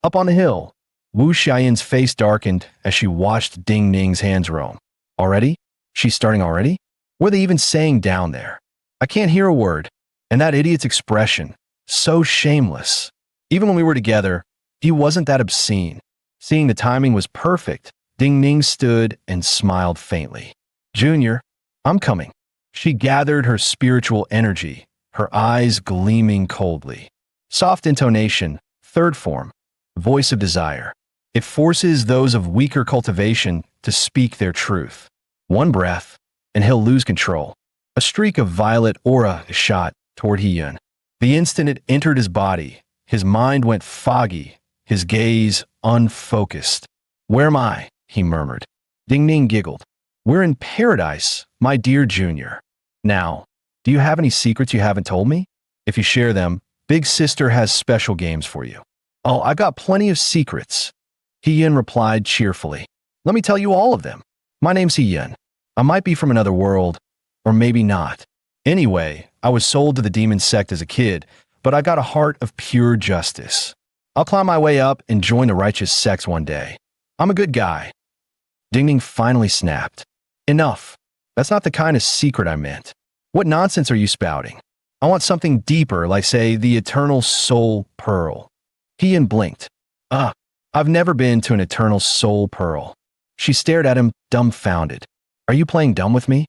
Up on the hill, Wu Xiaoyan's face darkened as she watched Ding Ning's hands roam. Already? She's starting already? What are they even saying down there? I can't hear a word. And that idiot's expression, so shameless. Even when we were together, he wasn't that obscene. Seeing the timing was perfect, Ding Ning stood and smiled faintly. Junior, I'm coming. She gathered her spiritual energy, her eyes gleaming coldly. Soft intonation, third form, voice of desire. It forces those of weaker cultivation to speak their truth. One breath, and he'll lose control. A streak of violet aura is shot toward Hiyun. The instant it entered his body, his mind went foggy, his gaze unfocused. Where am I? He murmured. Ding Ning giggled. We're in paradise, my dear Junior. Now, do you have any secrets you haven't told me? If you share them, Big Sister has special games for you. Oh, I got plenty of secrets. Hiyun replied cheerfully. Let me tell you all of them. My name's Hiyun. I might be from another world, or maybe not. Anyway, I was sold to the demon sect as a kid, but I got a heart of pure justice. I'll climb my way up and join the righteous sects one day. I'm a good guy. Ding Ning finally snapped. Enough. That's not the kind of secret I meant. What nonsense are you spouting? I want something deeper, like, say, the eternal soul pearl. Hiyun blinked. I've never been to an eternal soul pearl. She stared at him, dumbfounded. Are you playing dumb with me?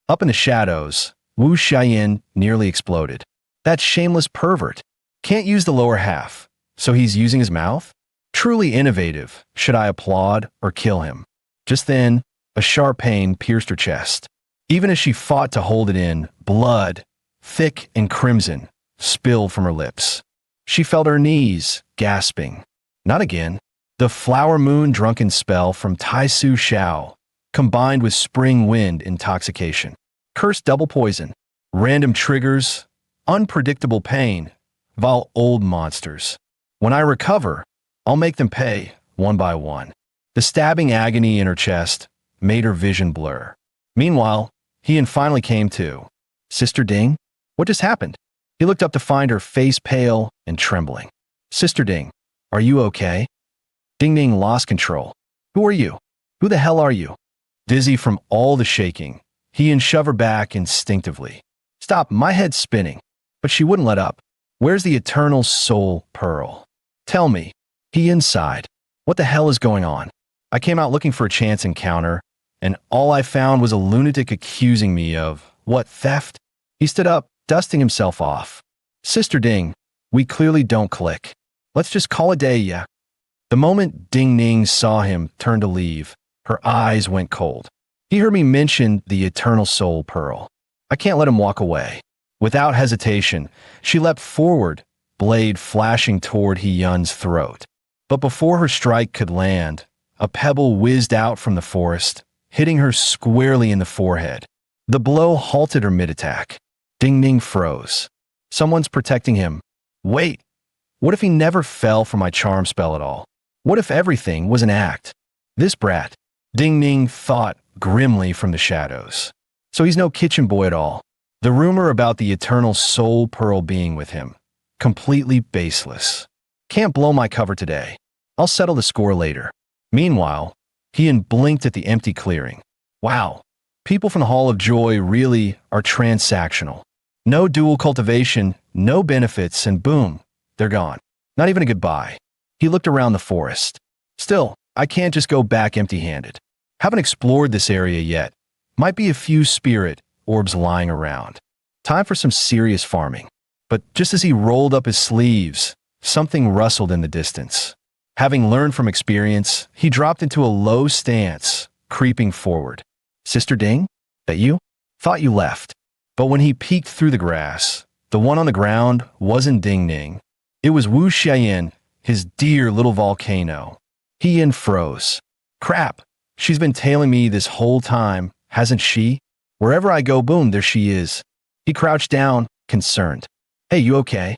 Up in the shadows, Wu Xiaoyan nearly exploded. That shameless pervert. Can't use the lower half, so he's using his mouth? Truly innovative. Should I applaud or kill him? Just then, a sharp pain pierced her chest. Even as she fought to hold it in, blood, thick and crimson, spilled from her lips. She felt her knees, gasping. Not again. The flower moon drunken spell from Tai Su Xiao, combined with spring wind intoxication. Cursed double poison, random triggers, unpredictable pain, vile old monsters. When I recover, I'll make them pay, one by one. The stabbing agony in her chest made her vision blur. Meanwhile, Hiyun finally came to. Sister Ding? What just happened? He looked up to find her face pale and trembling. Sister Ding, are you okay? Ding Ning lost control. Who are you? Who the hell are you? Dizzy from all the shaking, Hiyun shoved her back instinctively. Stop, my head's spinning. But she wouldn't let up. Where's the eternal soul pearl? Tell me. Hiyun sighed. What the hell is going on? I came out looking for a chance encounter, and all I found was a lunatic accusing me of, what, theft? He stood up, dusting himself off. Sister Ding, we clearly don't click. Let's just call it a day, yeah? The moment Ding Ning saw him turn to leave, her eyes went cold. He heard me mention the eternal soul pearl. I can't let him walk away. Without hesitation, she leapt forward, blade flashing toward Hiyun's throat. But before her strike could land, a pebble whizzed out from the forest, hitting her squarely in the forehead. The blow halted her mid-attack. Ding Ning froze. Someone's protecting him. Wait, what if he never fell for my charm spell at all? What if everything was an act? This brat, Ding Ning thought grimly from the shadows. So he's no kitchen boy at all. The rumor about the eternal soul pearl being with him, completely baseless. Can't blow my cover today. I'll settle the score later. Meanwhile, Hiyun blinked at the empty clearing. Wow, people from the Hall of Joy really are transactional. No dual cultivation, no benefits, and boom, they're gone. Not even a goodbye. He looked around the forest. Still, I can't just go back empty-handed. Haven't explored this area yet. Might be a few spirit orbs lying around. Time for some serious farming. But just as he rolled up his sleeves, something rustled in the distance. Having learned from experience, he dropped into a low stance, creeping forward. Sister Ding? That you? Thought you left. But when he peeked through the grass, the one on the ground wasn't Ding Ning. It was Wu Xiaoyan, his dear little volcano. Hiyun froze. Crap, she's been tailing me this whole time, hasn't she? Wherever I go, boom, there she is. He crouched down, concerned. Hey, you okay?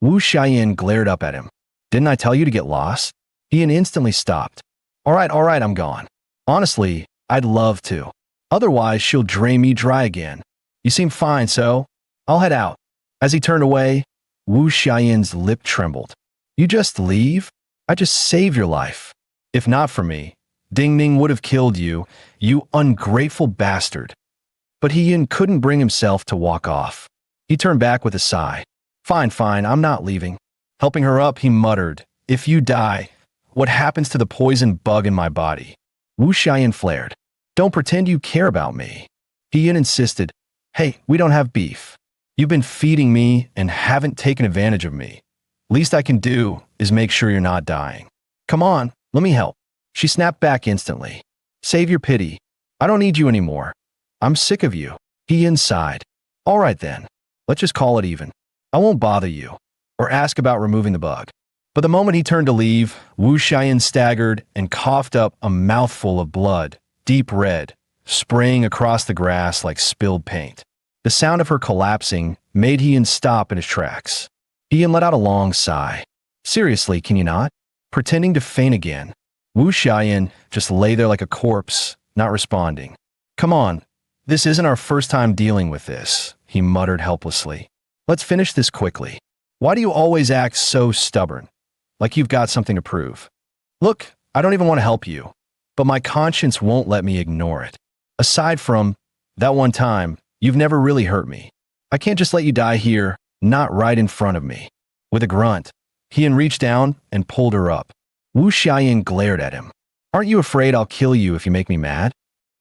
Wu Xiaoyan glared up at him. Didn't I tell you to get lost? Hiyun instantly stopped. All right, I'm gone. Honestly, I'd love to. Otherwise, she'll drain me dry again. You seem fine, so I'll head out. As he turned away, Wu Xiaoyan's lip trembled. You just leave? I just saved your life. If not for me, Ding Ning would have killed you, you ungrateful bastard. But Hiyun couldn't bring himself to walk off. He turned back with a sigh. Fine, I'm not leaving. Helping her up, he muttered, if you die, what happens to the poison bug in my body? Wu Xian flared. Don't pretend you care about me. He insisted. Hey, we don't have beef. You've been feeding me and haven't taken advantage of me. Least I can do is make sure you're not dying. Come on, let me help. She snapped back instantly. Save your pity. I don't need you anymore. I'm sick of you. He sighed. All right then. Let's just call it even. I won't bother you or ask about removing the bug. But the moment he turned to leave, Wu Xian staggered and coughed up a mouthful of blood, deep red, spraying across the grass like spilled paint. The sound of her collapsing made Ian stop in his tracks. Ian let out a long sigh. Seriously, can you not? Pretending to faint again. Wu Xian just lay there like a corpse, not responding. Come on, this isn't our first time dealing with this, he muttered helplessly. Let's finish this quickly. Why do you always act so stubborn? Like you've got something to prove. Look, I don't even want to help you, but my conscience won't let me ignore it. Aside from that one time, you've never really hurt me. I can't just let you die here, not right in front of me. With a grunt, Ian reached down and pulled her up. Wu Xian glared at him. Aren't you afraid I'll kill you if you make me mad?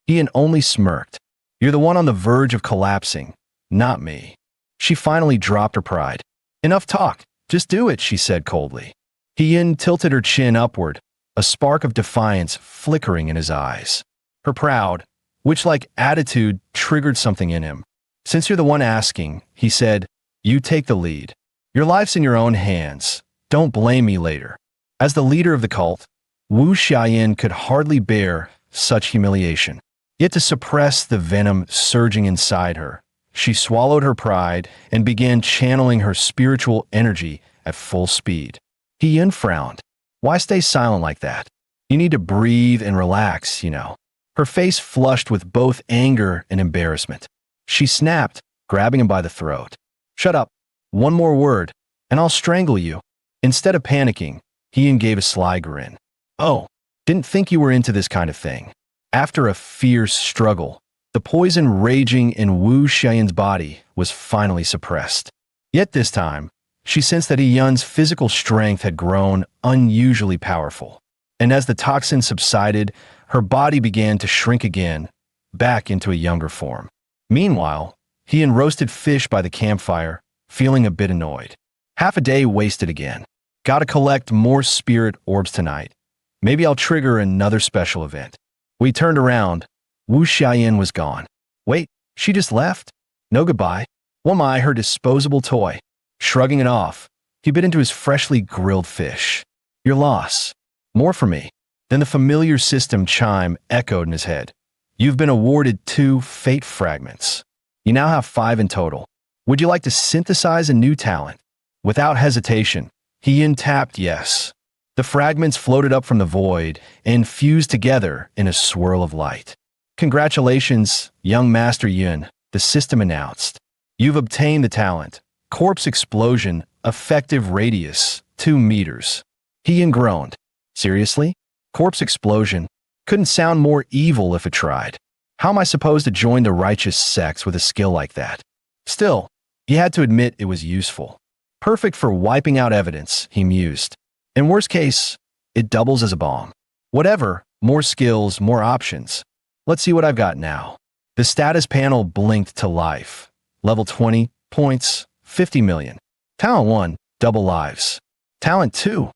Ian only smirked. You're the one on the verge of collapsing, not me. She finally dropped her pride. Enough talk, just do it, she said coldly. Ian tilted her chin upward, a spark of defiance flickering in his eyes. Her proud, witch-like attitude triggered something in him. Since you're the one asking, he said, you take the lead. Your life's in your own hands. Don't blame me later. As the leader of the cult, Wu Xian could hardly bear such humiliation. Yet to suppress the venom surging inside her, she swallowed her pride and began channeling her spiritual energy at full speed. Ian frowned. Why stay silent like that? You need to breathe and relax, you know. Her face flushed with both anger and embarrassment. She snapped, grabbing him by the throat. Shut up. One more word, and I'll strangle you. Instead of panicking, Ian gave a sly grin. Oh, didn't think you were into this kind of thing. After a fierce struggle, the poison raging in Wu Xian's body was finally suppressed. Yet this time, she sensed that Ian's physical strength had grown unusually powerful. And as the toxin subsided, her body began to shrink again, back into a younger form. Meanwhile, Ian roasted fish by the campfire, feeling a bit annoyed. Half a day wasted again. Gotta collect more spirit orbs tonight. Maybe I'll trigger another special event. We turned around. Wu Xian was gone. Wait, she just left? No goodbye. Wamai, her disposable toy. Shrugging it off, he bit into his freshly grilled fish. Your loss. More for me. Then the familiar system chime echoed in his head. You've been awarded 2 fate fragments. You now have 5 in total. Would you like to synthesize a new talent? Without hesitation, Ian tapped yes. The fragments floated up from the void and fused together in a swirl of light. Congratulations, young Master Yun, the system announced. You've obtained the talent. Corpse explosion, effective radius, 2 meters. Ian groaned. Seriously? Corpse explosion? Couldn't sound more evil if it tried. How am I supposed to join the righteous sects with a skill like that? Still, he had to admit it was useful. Perfect for wiping out evidence, he mused. In worst case, it doubles as a bomb. Whatever, more skills, more options. Let's see what I've got now. The status panel blinked to life. Level 20, points, 50 million. Talent 1, double lives. Talent 2,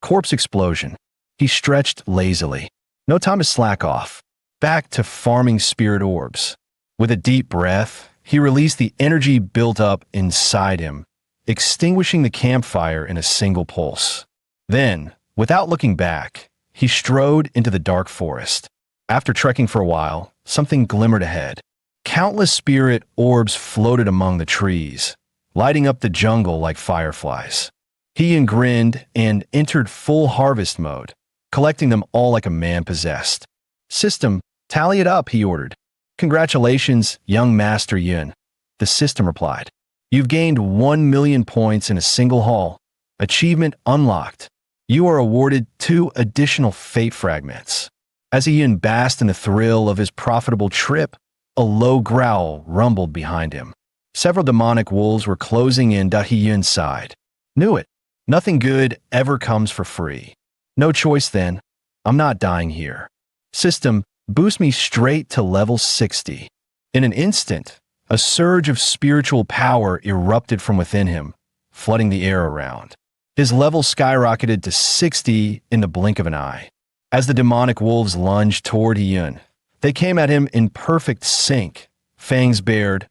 corpse explosion. He stretched lazily. No time to slack off. Back to farming spirit orbs. With a deep breath, he released the energy built up inside him, extinguishing the campfire in a single pulse. Then, without looking back, he strode into the dark forest. After trekking for a while, something glimmered ahead. Countless spirit orbs floated among the trees, lighting up the jungle like fireflies. Ian grinned and entered full harvest mode, collecting them all like a man possessed. System, tally it up, he ordered. Congratulations, young Master Yun, the system replied. You've gained 1 million points in a single haul. Achievement unlocked. You are awarded 2 additional fate fragments. As Ian basked in the thrill of his profitable trip, a low growl rumbled behind him. Several demonic wolves were closing in. Ian sighed. Knew it. Nothing good ever comes for free. No choice then. I'm not dying here. System, boost me straight to level 60. In an instant, a surge of spiritual power erupted from within him, flooding the air around. His level skyrocketed to 60 in the blink of an eye. As the demonic wolves lunged toward Hyun, they came at him in perfect sync, fangs bared,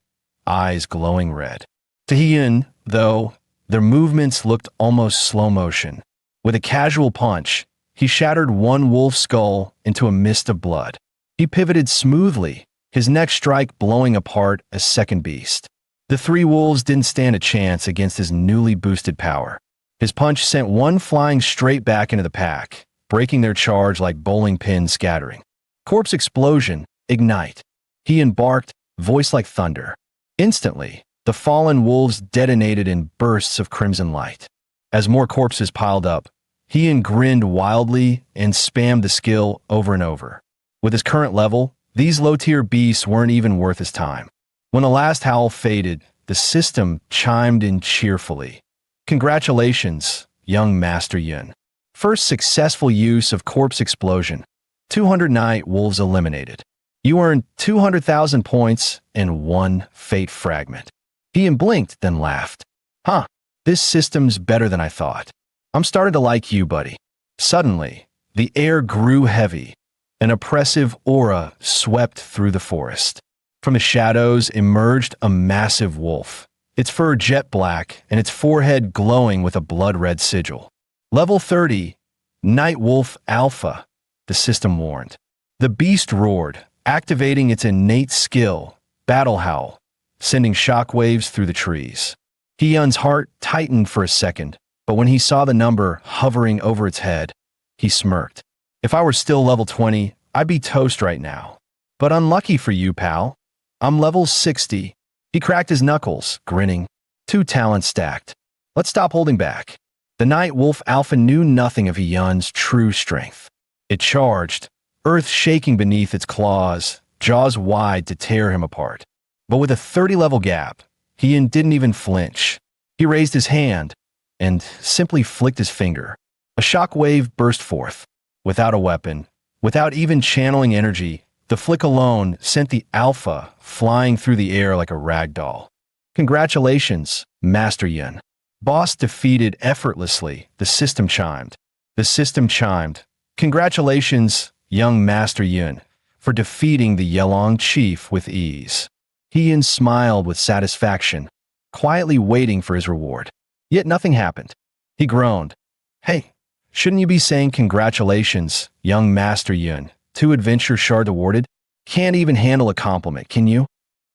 eyes glowing red. To Hyun, though, their movements looked almost slow motion. With a casual punch, he shattered one wolf's skull into a mist of blood. He pivoted smoothly, his next strike blowing apart a second beast. The three wolves didn't stand a chance against his newly boosted power. His punch sent one flying straight back into the pack, breaking their charge like bowling pins scattering. Corpse explosion, ignite. He embarked, voice like thunder. Instantly, the fallen wolves detonated in bursts of crimson light. As more corpses piled up, Hyun grinned wildly and spammed the skill over and over. With his current level, these low-tier beasts weren't even worth his time. When the last howl faded, the system chimed in cheerfully. Congratulations, young Master Yun. First successful use of corpse explosion. 200 night wolves eliminated. You earned 200,000 points and one fate fragment. Hyun blinked, then laughed. Huh, this system's better than I thought. I'm starting to like you, buddy. Suddenly, the air grew heavy. An oppressive aura swept through the forest. From the shadows emerged a massive wolf, its fur jet black and its forehead glowing with a blood-red sigil. Level 30, Night Wolf Alpha, the system warned. The beast roared, activating its innate skill, Battle Howl, sending shockwaves through the trees. Hyun's heart tightened for a second, but when he saw the number hovering over its head, he smirked. If I were still level 20, I'd be toast right now. But unlucky for you, pal. I'm level 60. He cracked his knuckles, grinning. 2 talents stacked. Let's stop holding back. The Night Wolf Alpha knew nothing of Hyun's true strength. It charged, earth shaking beneath its claws, jaws wide to tear him apart. But with a 30-level gap, Hyun didn't even flinch. He raised his hand and simply flicked his finger. A shockwave burst forth. Without a weapon, without even channeling energy, the flick alone sent the Alpha flying through the air like a rag doll. Congratulations, Master Yun. Boss defeated effortlessly, the system chimed. The system chimed. Congratulations, young Master Yun, for defeating the Yelong chief with ease. Hyun smiled with satisfaction, quietly waiting for his reward. Yet nothing happened. He groaned. Hey, shouldn't you be saying congratulations, young Master Yun? 2 adventure shards awarded? Can't even handle a compliment, can you?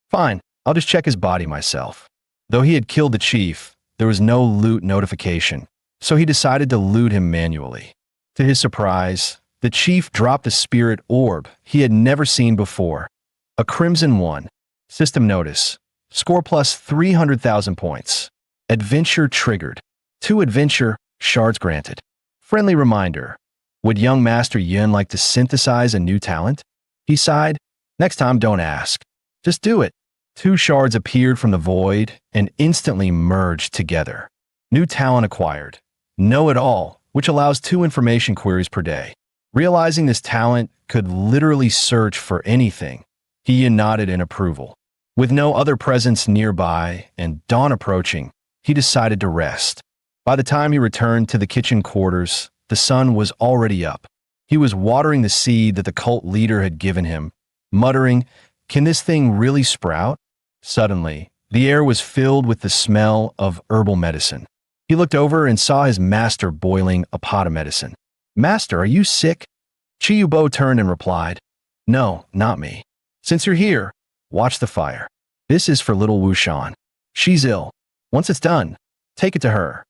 Fine, I'll just check his body myself. Though he had killed the chief, there was no loot notification, so he decided to loot him manually. To his surprise, the chief dropped a spirit orb he had never seen before. A crimson one. System notice. Score plus 300,000 points. Adventure triggered. 2 adventure shards granted. Friendly reminder. Would young Master Yun like to synthesize a new talent? He sighed. Next time, don't ask. Just do it. 2 shards appeared from the void and instantly merged together. New talent acquired. Know It All, which allows 2 information queries per day. Realizing this talent could literally search for anything, Hyun nodded in approval. With no other presence nearby and dawn approaching, he decided to rest. By the time he returned to the kitchen quarters, the sun was already up. He was watering the seed that the cult leader had given him, muttering, "Can this thing really sprout?" Suddenly, the air was filled with the smell of herbal medicine. He looked over and saw his master boiling a pot of medicine. "Master, are you sick?" Chiyubo turned and replied, "No, not me. Since you're here, watch the fire. This is for little Wushan. She's ill. Once it's done, take it to her."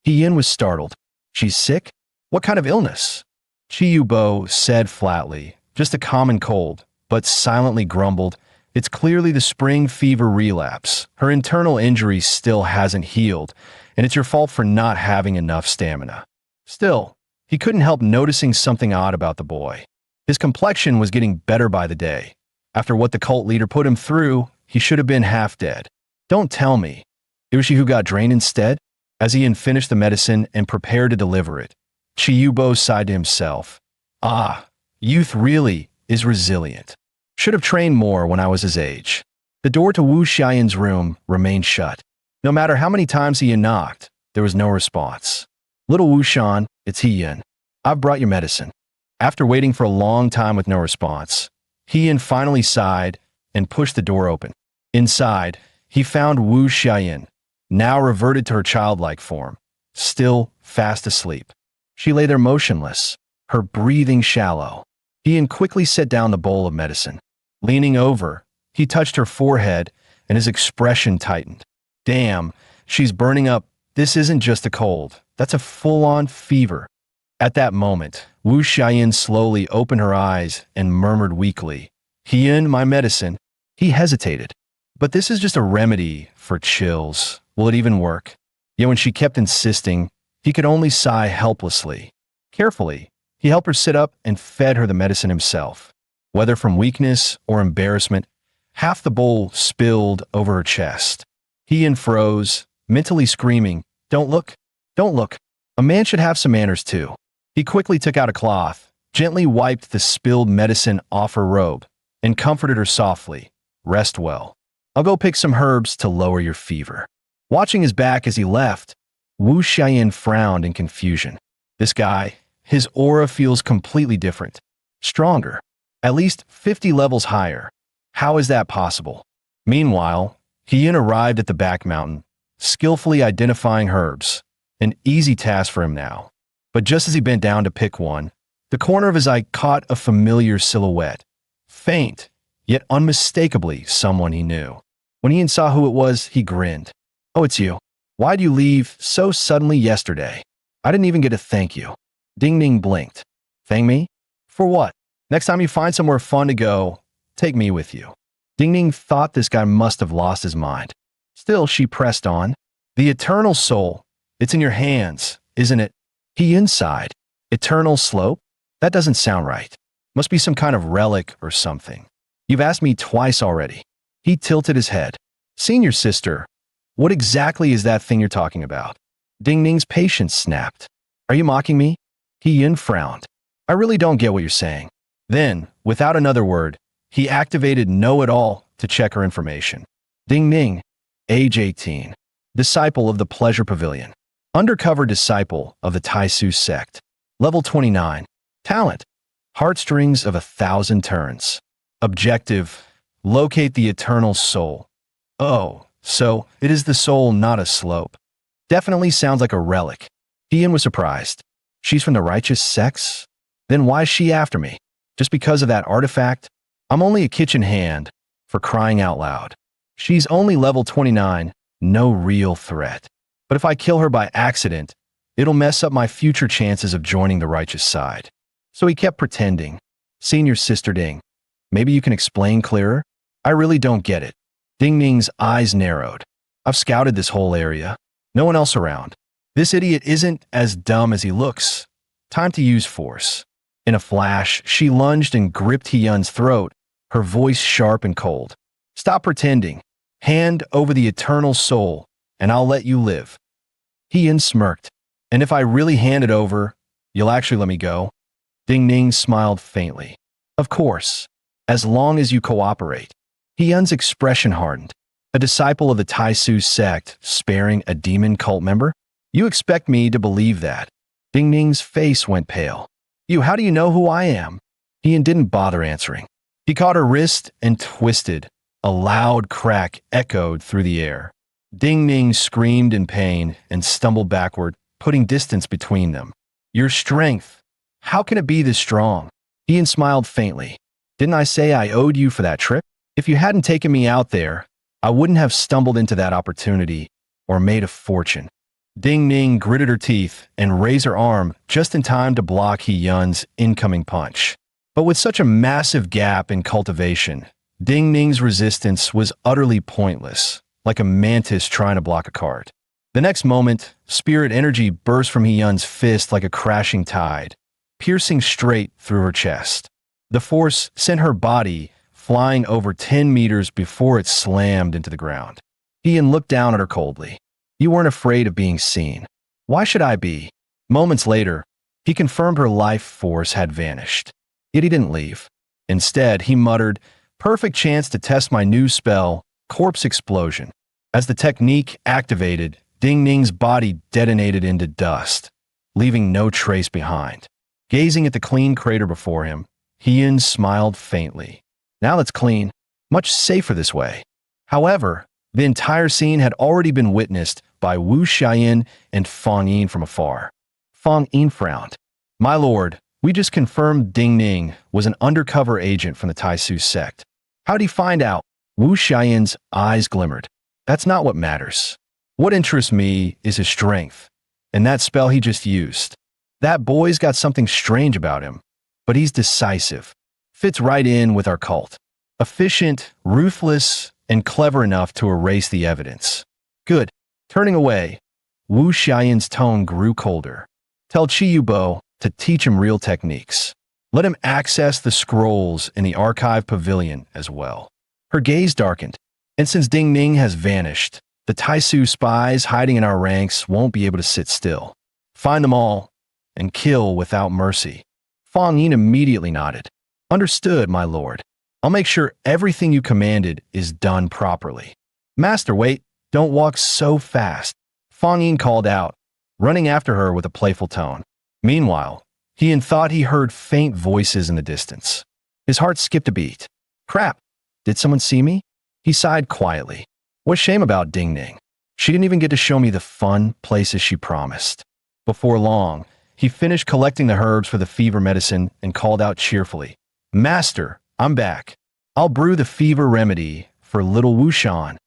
Hyun was startled. "She's sick? What kind of illness?" Chiyubo said flatly, "Just a common cold," but silently grumbled, "It's clearly the spring fever relapse. Her internal injury still hasn't healed, and it's your fault for not having enough stamina." Still, he couldn't help noticing something odd about the boy. His complexion was getting better by the day. After what the cult leader put him through, he should have been half dead. "Don't tell me. It was she who got drained instead?" As Ian finished the medicine and prepared to deliver it, Chiyubo sighed to himself. "Ah, Youth really is resilient. Should have trained more when I was his age. The door to Wu Xiaoyan's room remained shut. No matter how many times he had knocked, there was no response. Little Wu Shan, it's He-Yin. I've brought your medicine. After waiting for a long time with no response, He-Yin finally sighed and pushed the door open. Inside, he found Wu Xiaoyan, now reverted to her childlike form, still fast asleep. She lay there motionless, her breathing shallow. He-Yin quickly set down the bowl of medicine. Leaning over, he touched her forehead and his expression tightened. Damn, she's burning up. This isn't just a cold. That's a full-on fever. At that moment, Wu Xiaoyan slowly opened her eyes and murmured weakly, He-Yin, my medicine. He hesitated. But this is just a remedy for chills. Will it even work? Yet when she kept insisting, he could only sigh helplessly. Carefully, he helped her sit up and fed her the medicine himself. Whether from weakness or embarrassment, half the bowl spilled over her chest. He-Yin froze, mentally screaming, Don't look! Don't look! A man should have some manners too. He quickly took out a cloth, gently wiped the spilled medicine off her robe, and comforted her softly. Rest well. I'll go pick some herbs to lower your fever. Watching his back as he left, Wu Xiaoyan frowned in confusion. This guy, his aura feels completely different. Stronger. At least 50 levels higher. How is that possible? Meanwhile, He-Yin arrived at the back mountain, skillfully identifying herbs. An easy task for him now. But just as he bent down to pick one, the corner of his eye caught a familiar silhouette. Faint, yet unmistakably someone he knew. When He-Yin saw who it was, he grinned. Oh, it's you. Why'd you leave so suddenly yesterday? I didn't even get to thank you. Ding Ning blinked. Thank me? For what? Next time you find somewhere fun to go, take me with you. Ding Ning thought this guy must have lost his mind. Still, she pressed on. The eternal soul. It's in your hands, isn't it? He sighed. Eternal slope? That doesn't sound right. Must be some kind of relic or something. You've asked me twice already. He tilted his head. Senior sister, what exactly is that thing you're talking about? Ding Ning's patience snapped. Are you mocking me? He-Yin frowned. I really don't get what you're saying. Then, without another word, he activated Know-It-All to check her information. Ding Ning, age 18, disciple of the Pleasure Pavilion, undercover disciple of the Taisu sect, level 29, talent, heartstrings of 1,000 turns, objective, locate the eternal soul. Oh, so it is the soul, not a slope. Definitely sounds like a relic. He-Yin was surprised. She's from the righteous sects? Then why is she after me? Just because of that artifact? I'm only a kitchen hand, for crying out loud. She's only level 29, no real threat. But if I kill her by accident, it'll mess up my future chances of joining the righteous side. So he kept pretending. Senior sister Ding, maybe you can explain clearer? I really don't get it. Ding Ning's eyes narrowed. I've scouted this whole area. No one else around. This idiot isn't as dumb as he looks. Time to use force. In a flash, she lunged and gripped He-Yun's throat, her voice sharp and cold. Stop pretending. Hand over the eternal soul, and I'll let you live. He-Yun smirked. And if I really hand it over, you'll actually let me go? Ding Ning smiled faintly. Of course, as long as you cooperate. He-Yun's expression hardened. A disciple of the Taisu sect sparing a demon cult member? You expect me to believe that? Ding Ning's face went pale. How do you know who I am? He-Yun didn't bother answering. He caught her wrist and twisted. A loud crack echoed through the air. Ding Ning screamed in pain and stumbled backward, putting distance between them. Your strength. How can it be this strong? He-Yun smiled faintly. Didn't I say I owed you for that trip? If you hadn't taken me out there, I wouldn't have stumbled into that opportunity or made a fortune. Ding Ning gritted her teeth and raised her arm just in time to block He-Yun's incoming punch. But with such a massive gap in cultivation, Ding Ning's resistance was utterly pointless, like a mantis trying to block a cart. The next moment, spirit energy burst from He-Yun's fist like a crashing tide, piercing straight through her chest. The force sent her body flying over 10 meters before it slammed into the ground. He-Yun looked down at her coldly. You weren't afraid of being seen. Why should I be? Moments later, he confirmed her life force had vanished. Yet he didn't leave. Instead, he muttered, "Perfect chance to test my new spell, Corpse Explosion." As the technique activated, Ding Ning's body detonated into dust, leaving no trace behind. Gazing at the clean crater before him, Hien smiled faintly. Now that's clean. Much safer this way. However, the entire scene had already been witnessed by Wu Xiaoyan and Fang Yin from afar. Fang Yin frowned. "My lord, we just confirmed Ding Ning was an undercover agent from the Taisu sect. How'd he find out?" Wu Xiaoyan's eyes glimmered. "That's not what matters. What interests me is his strength, and that spell he just used. That boy's got something strange about him, but he's decisive. Fits right in with our cult. Efficient, ruthless, and clever enough to erase the evidence." "Good." Turning away, Wu Xiaoyan's tone grew colder. "Tell Chi Yubo to teach him real techniques. Let him access the scrolls in the archive pavilion as well." Her gaze darkened. "And since Ding Ning has vanished, the Taisu spies hiding in our ranks won't be able to sit still. Find them all and kill without mercy." Fang Yin immediately nodded. "Understood, my lord. I'll make sure everything you commanded is done properly." "Master, wait. Don't walk so fast," Fang Yin called out, running after her with a playful tone. Meanwhile, Hien thought he heard faint voices in the distance. His heart skipped a beat. "Crap, did someone see me?" He sighed quietly. "What shame about Ding Ning. She didn't even get to show me the fun places she promised." Before long, he finished collecting the herbs for the fever medicine and called out cheerfully, "Master, I'm back. I'll brew the fever remedy for little Wu Shan."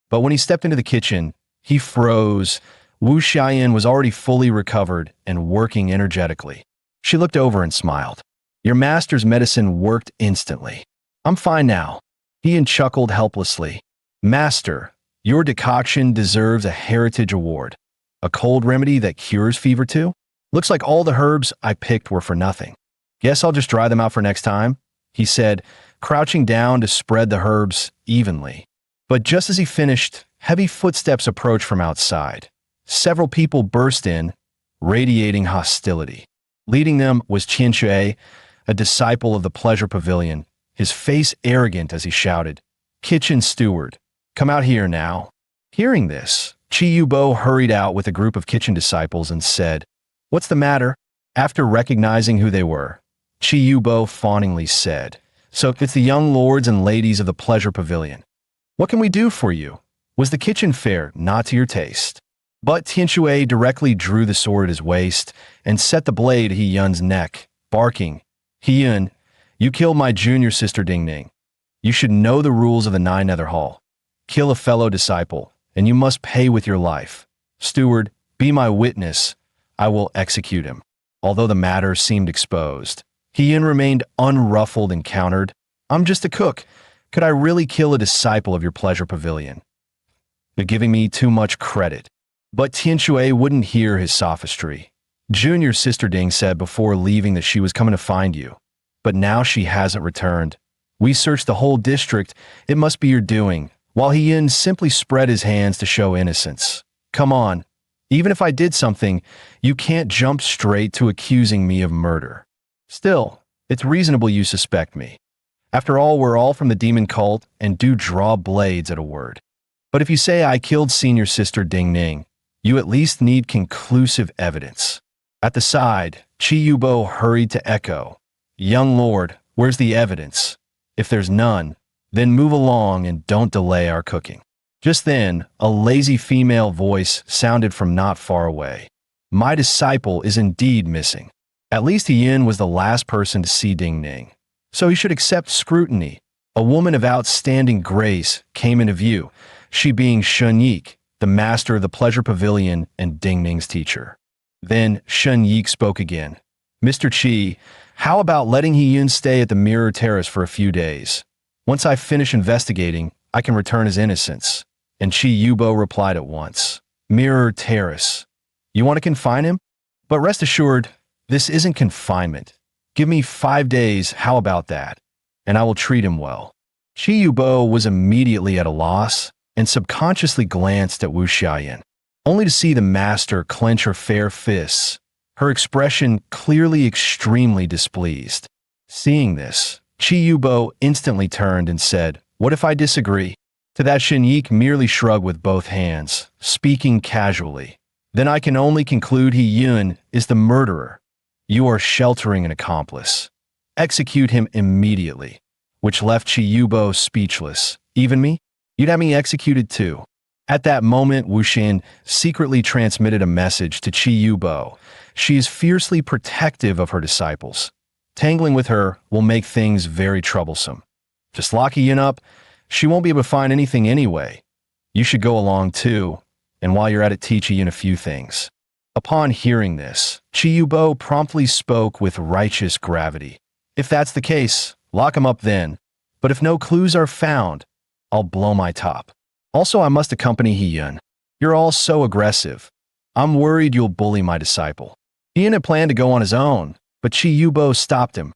But when he stepped into the kitchen, he froze. Wu Xiaoyan was already fully recovered and working energetically. She looked over and smiled. "Your master's medicine worked instantly. I'm fine now." Hien chuckled helplessly. "Master, your decoction deserves a heritage award. A cold remedy that cures fever too? Looks like all the herbs I picked were for nothing. Guess I'll just dry them out for next time," he said, crouching down to spread the herbs evenly. But just as he finished, heavy footsteps approached from outside. Several people burst in, radiating hostility. Leading them was Qian Shui, a disciple of the Pleasure Pavilion, his face arrogant as he shouted, "Kitchen steward, come out here now." Hearing this, Chi Yubo hurried out with a group of kitchen disciples and said, "What's the matter?" After recognizing who they were, Chi Yubo fawningly said, "So it's the young lords and ladies of the Pleasure Pavilion. What can we do for you? Was the kitchen fare not to your taste?" But Tianshui directly drew the sword at his waist and set the blade at Hiyun's neck, barking, "Hiyun, you killed my junior sister Ding Ning. You should know the rules of the Nine Nether Hall. Kill a fellow disciple, and you must pay with your life. Steward, be my witness. I will execute him." Although the matter seemed exposed, Hiyun remained unruffled and countered, "I'm just a cook. Could I really kill a disciple of your Pleasure Pavilion? You're giving me too much credit." But Tianshui wouldn't hear his sophistry. "Junior sister Ding said before leaving that she was coming to find you, but now she hasn't returned. We searched the whole district. It must be your doing." While Hien simply spread his hands to show innocence. "Come on. Even if I did something, you can't jump straight to accusing me of murder. Still, it's reasonable you suspect me. After all, we're all from the demon cult and do draw blades at a word. But if you say I killed senior sister Ding Ning, you at least need conclusive evidence." At the side, Chi Yubo hurried to echo, "Young lord, where's the evidence? If there's none, then move along and don't delay our cooking." Just then, a lazy female voice sounded from not far away. "My disciple is indeed missing. At least Hien was the last person to see Ding Ning, so he should accept scrutiny." A woman of outstanding grace came into view, she being Shun Yik, the master of the Pleasure Pavilion and Ding Ning's teacher. Then Shun Yik spoke again. "Mr. Qi, how about letting Hiyun stay at the Mirror Terrace for a few days? Once I finish investigating, I can return his innocence." And Chi Yubo replied at once, "Mirror Terrace. You want to confine him? But rest assured, this isn't confinement. Give me 5 days, how about that? And I will treat him well." Chi Yubo was immediately at a loss and subconsciously glanced at Wu Xiaoyan, only to see the master clench her fair fists, her expression clearly extremely displeased. Seeing this, Chi Yubo instantly turned and said, "What if I disagree?" To that Shin-Yik merely shrugged with both hands, speaking casually. "Then I can only conclude He-Yun is the murderer. You are sheltering an accomplice. Execute him immediately." Which left Chi Yubo speechless. "Even me? You'd have me executed too." At that moment, Wu Xin secretly transmitted a message to Chi Yubo. She is fiercely protective of her disciples. Tangling with her will make things very troublesome. Just lock He-Yun up. She won't be able to find anything anyway. You should go along too, and while you're at it, teach He-Yun a few things. Upon hearing this, Chi Yubo promptly spoke with righteous gravity. "If that's the case, lock him up then. But if no clues are found, I'll blow my top. Also, I must accompany He-Yun. You're all so aggressive. I'm worried you'll bully my disciple." He-Yun had planned to go on his own, but Chi Yubo stopped him.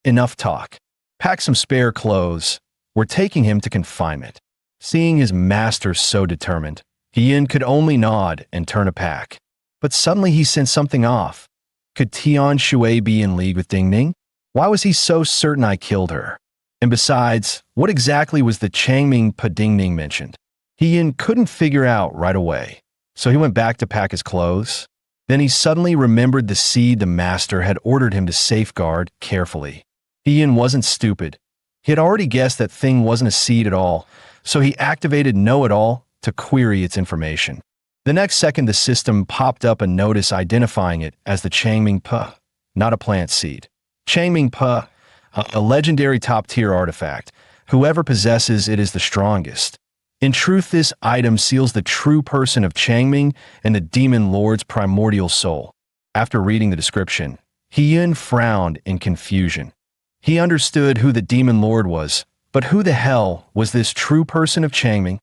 "Enough talk. Pack some spare clothes. We're taking him to confinement." Seeing his master so determined, He-Yun could only nod and turn a pack. But suddenly he sensed something off. Could Tian Shui be in league with Ding Ning? Why was he so certain I killed her? And besides, what exactly was the Changming Pa Ding Ning mentioned? He-Yun couldn't figure out right away, so he went back to pack his clothes. Then he suddenly remembered the seed the master had ordered him to safeguard carefully. He-Yun wasn't stupid. He had already guessed that thing wasn't a seed at all, so he activated Know-It-All to query its information. The next second, the system popped up a notice identifying it as the Changming Pa, not a plant seed. Changming Pa, a legendary top-tier artifact. Whoever possesses it is the strongest. In truth, this item seals the true person of Changming and the Demon Lord's primordial soul. After reading the description, He-Yun frowned in confusion. He understood who the Demon Lord was, but who the hell was this true person of Changming?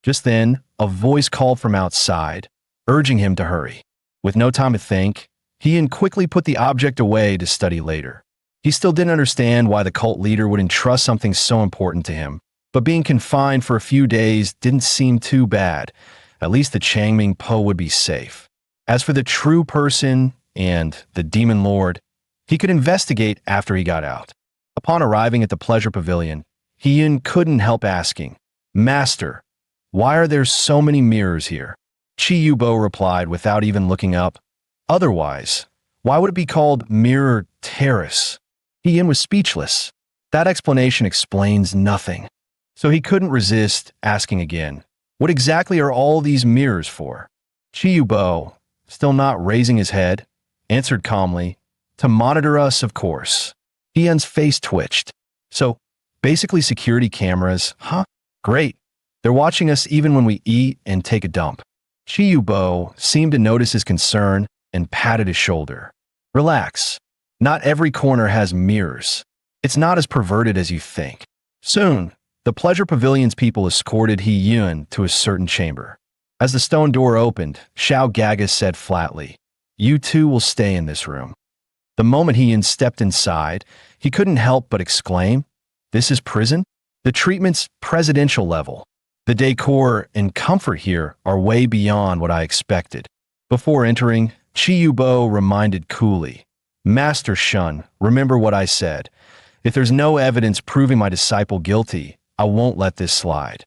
Just then, a voice called from outside, urging him to hurry. With no time to think, He-Yun quickly put the object away to study later. He still didn't understand why the cult leader would entrust something so important to him, but being confined for a few days didn't seem too bad. At least the Changming Po would be safe. As for the true person and the Demon Lord, he could investigate after he got out. Upon arriving at the Pleasure Pavilion, He-Yun couldn't help asking, "Master, why are there so many mirrors here?" Chi Yubo replied without even looking up, "Otherwise, why would it be called Mirror Terrace?" He-Yun was speechless. That explanation explains nothing. So he couldn't resist asking again, "What exactly are all these mirrors for?" Chi Yubo, still not raising his head, answered calmly, "To monitor us, of course." He-Yun's face twitched. "So, basically security cameras, huh? Great. They're watching us even when we eat and take a dump." Chi Yubo seemed to notice his concern and patted his shoulder. "Relax. Not every corner has mirrors. It's not as perverted as you think." Soon, the Pleasure Pavilion's people escorted He-Yun to a certain chamber. As the stone door opened, Xiao Gaga said flatly, "You two will stay in this room." The moment He-Yun stepped inside, he couldn't help but exclaim, "This is prison? The treatment's presidential level. The decor and comfort here are way beyond what I expected." Before entering, Chi Yubo reminded coolly, "Master Shun, remember what I said. If there's no evidence proving my disciple guilty, I won't let this slide."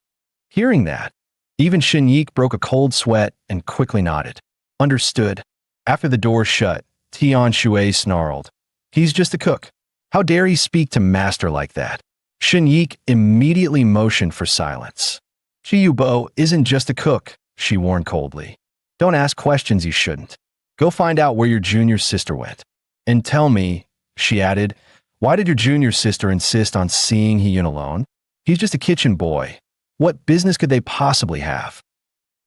Hearing that, even Shin-Yik broke a cold sweat and quickly nodded. "Understood." After the door shut, Tian Shui snarled, "He's just a cook. How dare he speak to master like that?" Shin-Yik immediately motioned for silence. "Chi Yubo isn't just a cook," she warned coldly. "Don't ask questions you shouldn't. Go find out where your junior sister went. And tell me," she added, "why did your junior sister insist on seeing He-Yun alone? He's just a kitchen boy. What business could they possibly have?"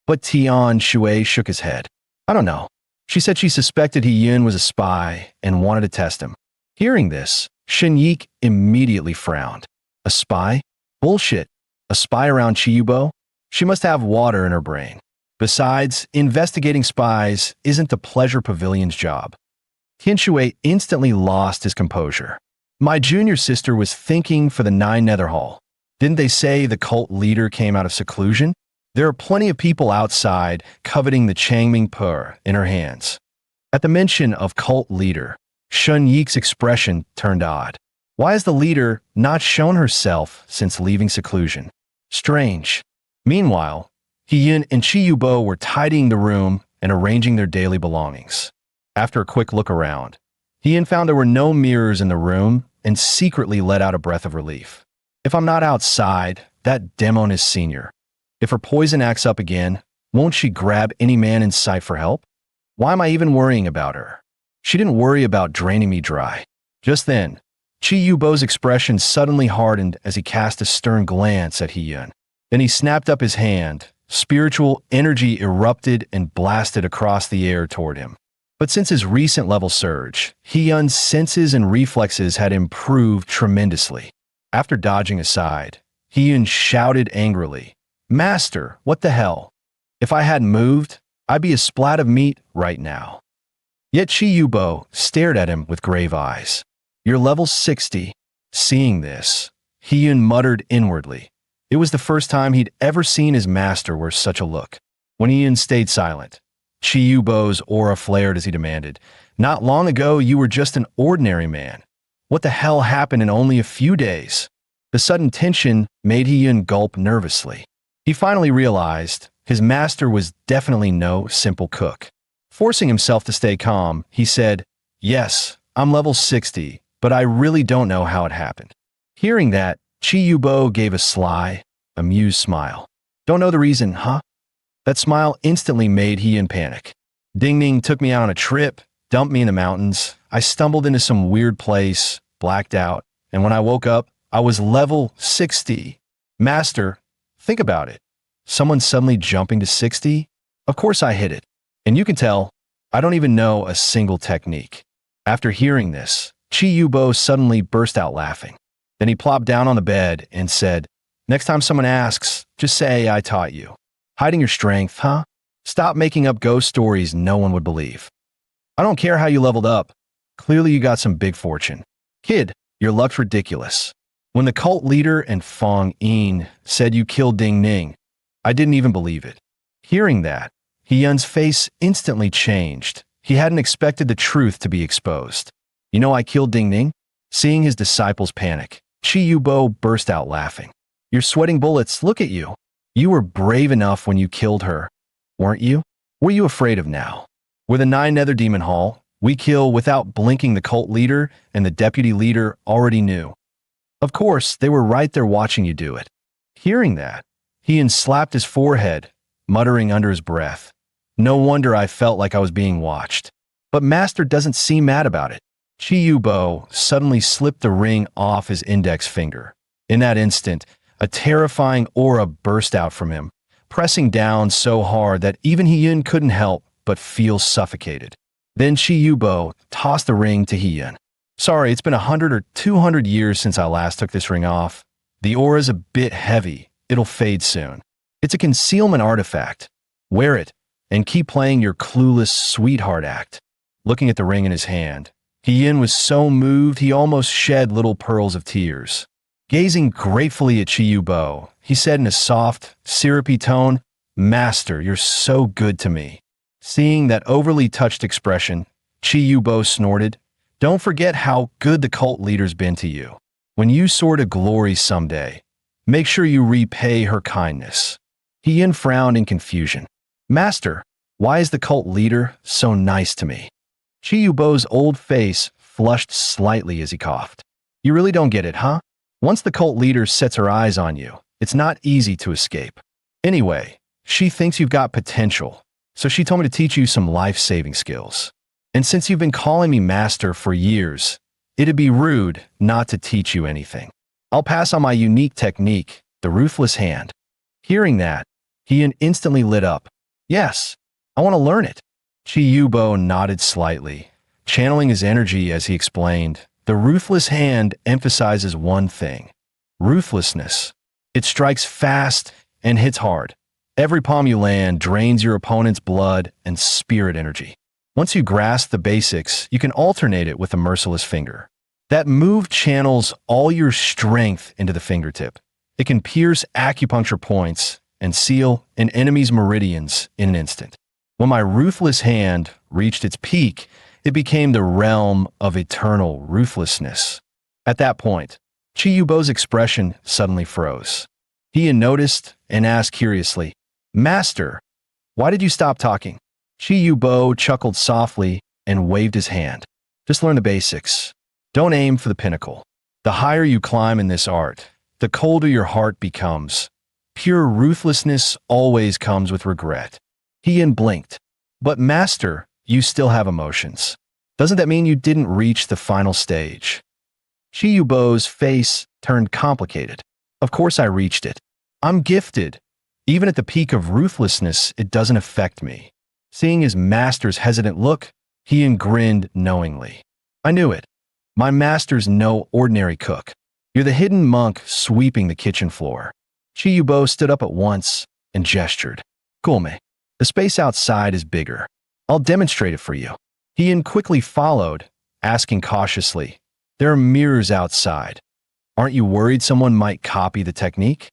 But Tian Shui shook his head. "I don't know. She said she suspected He-Yun was a spy and wanted to test him." Hearing this, Shin-Yik immediately frowned. "A spy? Bullshit. A spy around Chi Yubo? She must have water in her brain. Besides, investigating spies isn't the Pleasure Pavilion's job." Tian Shui instantly lost his composure. "My junior sister was thinking for the Nine Nether Hall. Didn't they say the cult leader came out of seclusion? There are plenty of people outside coveting the Changming Pur in her hands." At the mention of cult leader, Shun Yik's expression turned odd. Why has the leader not shown herself since leaving seclusion? Strange. Meanwhile, Hiyun and Chiyubo were tidying the room and arranging their daily belongings. After a quick look around, Hiyun found there were no mirrors in the room and secretly let out a breath of relief. If I'm not outside, that demon is senior. If her poison acts up again, won't she grab any man in sight for help? Why am I even worrying about her? She didn't worry about draining me dry. Just then, Chiyubo's expression suddenly hardened as he cast a stern glance at Hiyun. Then he snapped up his hand. Spiritual energy erupted and blasted across the air toward him. But since his recent level surge, Hiyun's senses and reflexes had improved tremendously. After dodging aside, Hiyun shouted angrily, "Master, what the hell? If I hadn't moved, I'd be a splat of meat right now." Yet Chiyubo stared at him with grave eyes. "You're level 60. Seeing this, Hiyun muttered inwardly. It was the first time he'd ever seen his master wear such a look. When Hiyun stayed silent, Chiyubo's aura flared as he demanded, "Not long ago, you were just an ordinary man. What the hell happened in only a few days?" The sudden tension made Hiyun gulp nervously. He finally realized his master was definitely no simple cook. Forcing himself to stay calm, he said, "Yes, I'm level 60, but I really don't know how it happened." Hearing that, Chiyubo gave a sly, amused smile. "Don't know the reason, huh?" That smile instantly made Hiyun panic. "Ding Ding took me out on a trip, dumped me in the mountains. I stumbled into some weird place, blacked out, and when I woke up, I was level 60. Master, think about it. Someone suddenly jumping to 60? Of course I hit it. And you can tell, I don't even know a single technique." After hearing this, Chiyubo suddenly burst out laughing. Then he plopped down on the bed and said, "Next time someone asks, just say I taught you. Hiding your strength, huh? Stop making up ghost stories no one would believe. I don't care how you leveled up. Clearly you got some big fortune. Kid, your luck's ridiculous. When the cult leader and Fong Yin said you killed Ding Ning, I didn't even believe it." Hearing that, Hiyun's face instantly changed. He hadn't expected the truth to be exposed. "You know I killed Ding Ning?" Seeing his disciples panic, Chiyubo burst out laughing. "You're sweating bullets, look at you. You were brave enough when you killed her, weren't you? What are you afraid of now? We're the 9 Nether Demon Hall. We kill without blinking. The cult leader and the deputy leader already knew. Of course, they were right there watching you do it." Hearing that, Hiyun slapped his forehead, muttering under his breath, "No wonder I felt like I was being watched. But Master doesn't seem mad about it." Chiyubo suddenly slipped the ring off his index finger. In that instant, a terrifying aura burst out from him, pressing down so hard that even Hiyun couldn't help but feel suffocated. Then Chiyubo tossed the ring to Hiyun. "Sorry, it's been 100 or 200 years since I last took this ring off. The aura's a bit heavy. It'll fade soon. It's a concealment artifact. Wear it and keep playing your clueless sweetheart act." Looking at the ring in his hand, Hiyun was so moved he almost shed little pearls of tears. Gazing gratefully at Chiyubo, he said in a soft, syrupy tone, "Master, you're so good to me." Seeing that overly touched expression, Chiyubo snorted, "Don't forget how good the cult leader's been to you. When you soar to glory someday, make sure you repay her kindness." Hiyun frowned in confusion. "Master, why is the cult leader so nice to me?" Chiyubo's old face flushed slightly as he coughed. "You really don't get it, huh? Once the cult leader sets her eyes on you, it's not easy to escape. Anyway, she thinks you've got potential, so she told me to teach you some life-saving skills. And since you've been calling me master for years, it'd be rude not to teach you anything. I'll pass on my unique technique, the ruthless hand." Hearing that, Hiyun instantly lit up. "Yes, I want to learn it." Chiyubo nodded slightly, channeling his energy as he explained, "The ruthless hand emphasizes one thing: ruthlessness. It strikes fast and hits hard. Every palm you land drains your opponent's blood and spirit energy. Once you grasp the basics, you can alternate it with a merciless finger. That move channels all your strength into the fingertip. It can pierce acupuncture points and seal an enemy's meridians in an instant. When my ruthless hand reached its peak, it became the realm of eternal ruthlessness. At that point, Chi Yubo's expression suddenly froze. He had noticed and asked curiously, "Master, why did you stop talking?" Chi Yubo chuckled softly and waved his hand. "Just learn the basics. Don't aim for the pinnacle. The higher you climb in this art, the colder your heart becomes. Pure ruthlessness always comes with regret." Heian blinked. "But master, you still have emotions. Doesn't that mean you didn't reach the final stage?" Chi Yubo's face turned complicated. "Of course I reached it. I'm gifted. Even at the peak of ruthlessness, it doesn't affect me." Seeing his master's hesitant look, Heian grinned knowingly. "I knew it. My master's no ordinary cook. You're the hidden monk sweeping the kitchen floor." Chi Yubo stood up at once and gestured. "Gulme, the space outside is bigger. I'll demonstrate it for you." Heian quickly followed, asking cautiously, "There are mirrors outside. Aren't you worried someone might copy the technique?"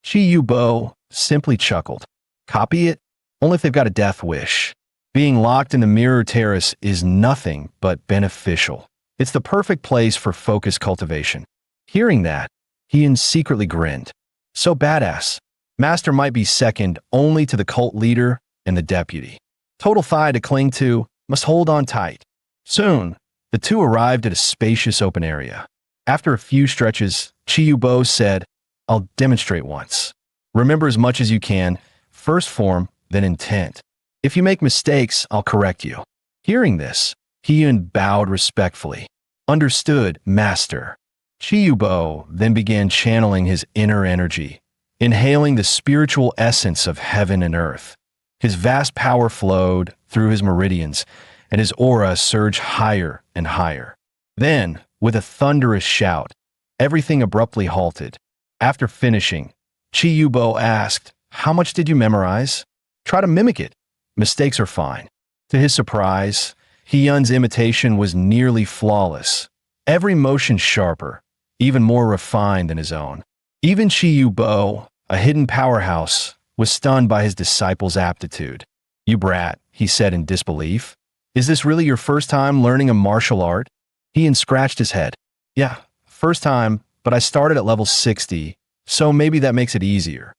Chi Yubo simply chuckled. "Copy it? Only if they've got a death wish. Being locked in the mirror terrace is nothing but beneficial. It's the perfect place for focus cultivation." Hearing that, Heian secretly grinned. So badass. Master might be second only to the cult leader and the deputy. Total thigh to cling to, must hold on tight. Soon, the two arrived at a spacious open area. After a few stretches, Chi Yubo said, "I'll demonstrate once. Remember as much as you can, first form, then intent. If you make mistakes, I'll correct you." Hearing this, Heian bowed respectfully. "Understood, master." Chi Yubo then began channeling his inner energy, inhaling the spiritual essence of heaven and earth. His vast power flowed through his meridians, and his aura surged higher and higher. Then, with a thunderous shout, everything abruptly halted. After finishing, Chi Yubo asked, "How much did you memorize?" "Try to mimic it. Mistakes are fine." To his surprise, Heian's imitation was nearly flawless. Every motion sharper, even more refined than his own. Even Chi Yubo, a hidden powerhouse, was stunned by his disciple's aptitude. "You brat," he said in disbelief. "Is this really your first time learning a martial art?" Heian scratched his head. "Yeah, first time, but I started at level 60, so maybe that makes it easier."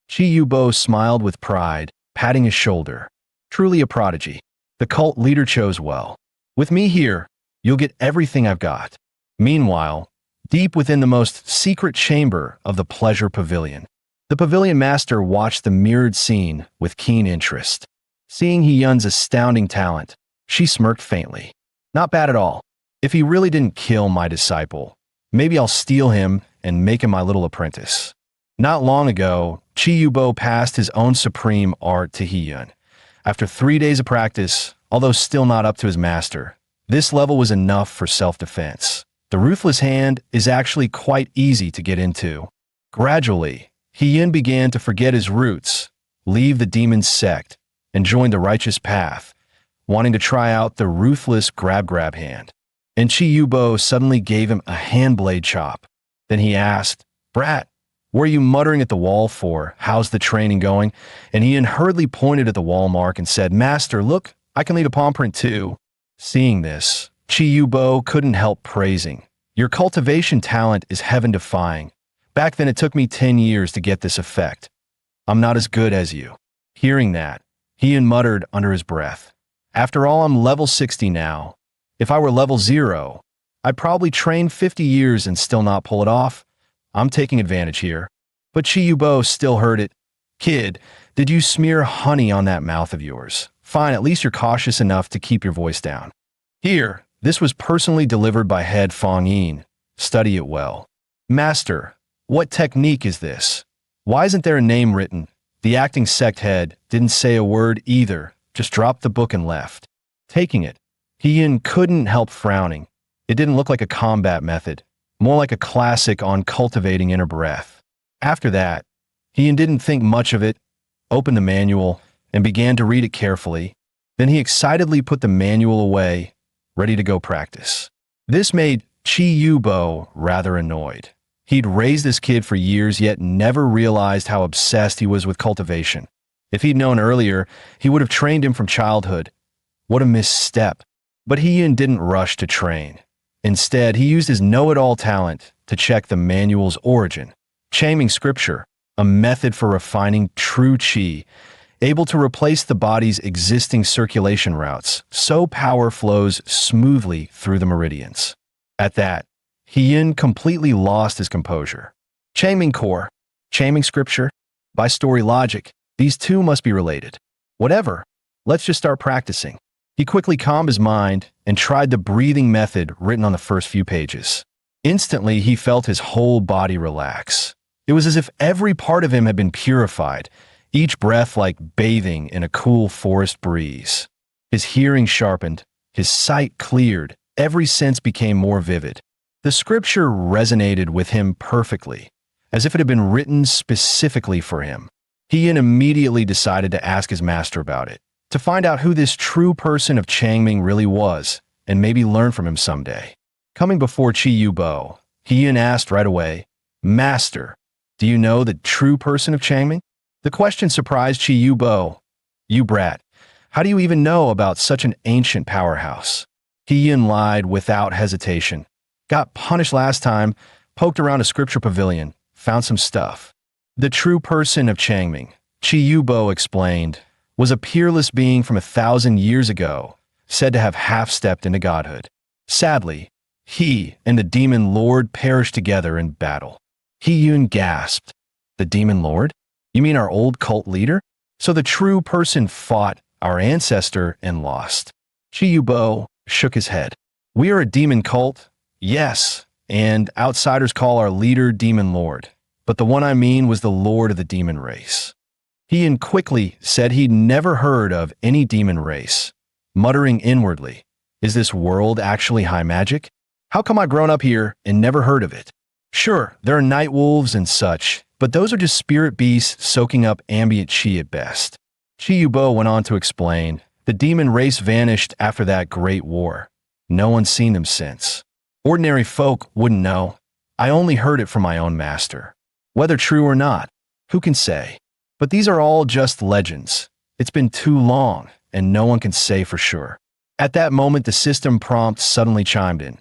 Chi Yubo smiled with pride, patting his shoulder. "Truly a prodigy. The cult leader chose well. With me here, you'll get everything I've got." Meanwhile, deep within the most secret chamber of the Pleasure Pavilion, the pavilion master watched the mirrored scene with keen interest. Seeing Heian's astounding talent, she smirked faintly. "Not bad at all. If he really didn't kill my disciple, maybe I'll steal him and make him my little apprentice." Not long ago, Chi Yubo passed his own supreme art to Heian. After 3 days of practice, although still not up to his master, this level was enough for self-defense. The ruthless hand is actually quite easy to get into. Gradually, Heian began to forget his roots, leave the demon sect, and join the righteous path, wanting to try out the ruthless grab hand. And Chi Yubo suddenly gave him a hand blade chop. Then he asked, "Brat, what are you muttering at the wall for? How's the training going?" And Heian hurriedly pointed at the wall mark and said, "Master, look, I can lead a palm print too." Seeing this, Chi Yubo couldn't help praising. "Your cultivation talent is heaven-defying. Back then it took me 10 years to get this effect. I'm not as good as you." Hearing that, Heian muttered under his breath, "After all, I'm level 60 now. If I were level 0, I'd probably train 50 years and still not pull it off. I'm taking advantage here." But Chi Yubo still heard it. "Kid, did you smear honey on that mouth of yours? Fine, at least you're cautious enough to keep your voice down. Here, this was personally delivered by head Fong Yin. Study it well." "Master, what technique is this? Why isn't there a name written?" The acting sect head didn't say a word either, just dropped the book and left. Taking it, Heian couldn't help frowning. It didn't look like a combat method, more like a classic on cultivating inner breath. After that, Heian didn't think much of it, opened the manual, and began to read it carefully. Then he excitedly put the manual away, ready to go practice. This made Chi Yubo rather annoyed. He'd raised this kid for years, yet never realized how obsessed he was with cultivation. If he'd known earlier, he would have trained him from childhood. What a misstep. But Heian didn't rush to train. Instead, he used his know-it-all talent to check the manual's origin. Changming scripture, a method for refining true qi, able to replace the body's existing circulation routes so power flows smoothly through the meridians. At that, Hyun completely lost his composure. Changming core, Changming scripture, by story logic, these two must be related. Whatever, let's just start practicing. He quickly calmed his mind and tried the breathing method written on the first few pages. Instantly, he felt his whole body relax. It was as if every part of him had been purified, each breath like bathing in a cool forest breeze. His hearing sharpened, his sight cleared, every sense became more vivid. The scripture resonated with him perfectly, as if it had been written specifically for him. He immediately decided to ask his master about it, to find out who this true person of Changming really was, and maybe learn from him someday. Coming before Chi Yu Bo, Hyun asked right away, "Master, do you know the true person of Changming?" The question surprised Chi Yu Bo. "You brat, how do you even know about such an ancient powerhouse?" Hyun lied without hesitation. "Got punished last time, poked around a scripture pavilion, found some stuff." The true person of Changming, Chi Yu Bo explained, was a peerless being from 1,000 years ago, said to have half-stepped into godhood. Sadly, he and the demon lord perished together in battle. Hyun gasped. "The demon lord? You mean our old cult leader?" So the true person fought our ancestor and lost. Chi Yu Bo shook his head. "We are a demon cult, yes, and outsiders call our leader Demon Lord. But the one I mean was the lord of the demon race." Hyun quickly said he'd never heard of any demon race, muttering inwardly, "Is this world actually high magic? How come I've grown up here and never heard of it? Sure, there are night wolves and such, but those are just spirit beasts soaking up ambient chi at best." Chi Yu Bo went on to explain, "The demon race vanished after that great war. No one's seen them since. Ordinary folk wouldn't know. I only heard it from my own master. Whether true or not, who can say? But these are all just legends. It's been too long, and no one can say for sure." At that moment, the system prompt suddenly chimed in.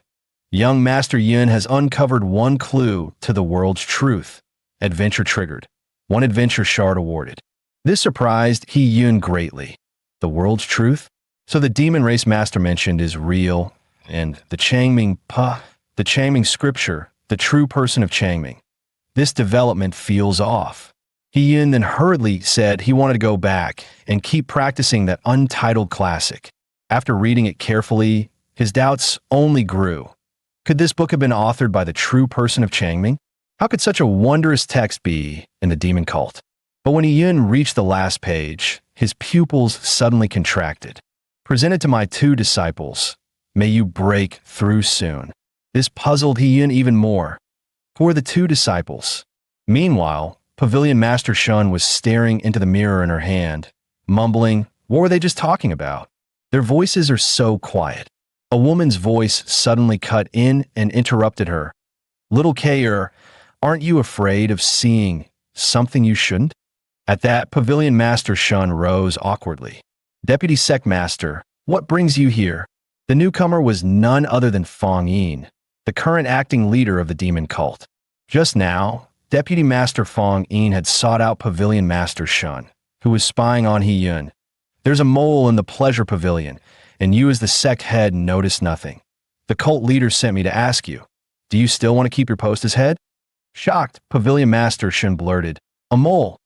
"Young Master Yun has uncovered one clue to the world's truth. Adventure triggered. One adventure shard awarded." This surprised Yun greatly. The world's truth? So the demon race master mentioned is real, and the Changming scripture, the true person of Changming. This development feels off. Hyun then hurriedly said he wanted to go back and keep practicing that untitled classic. After reading it carefully, his doubts only grew. Could this book have been authored by the true person of Changming? How could such a wondrous text be in the demon cult? But when Hyun reached the last page, his pupils suddenly contracted. "Presented to my two disciples. May you break through soon." This puzzled Hyun even more. Who were the two disciples? Meanwhile, Pavilion Master Shun was staring into the mirror in her hand, mumbling, what were they just talking about? Their voices are so quiet. A woman's voice suddenly cut in and interrupted her. "Little Kayer, aren't you afraid of seeing something you shouldn't?" At that, Pavilion Master Shun rose awkwardly. "Deputy Sect Master, what brings you here?" The newcomer was none other than Fong Yin, the current acting leader of the demon cult. Just now, Deputy Master Fong Yin had sought out Pavilion Master Shun, who was spying on Hyun. "There's a mole in the pleasure pavilion, and you as the sect head noticed nothing. The cult leader sent me to ask you, do you still want to keep your post as head?" Shocked, Pavilion Master Shun blurted, "A mole?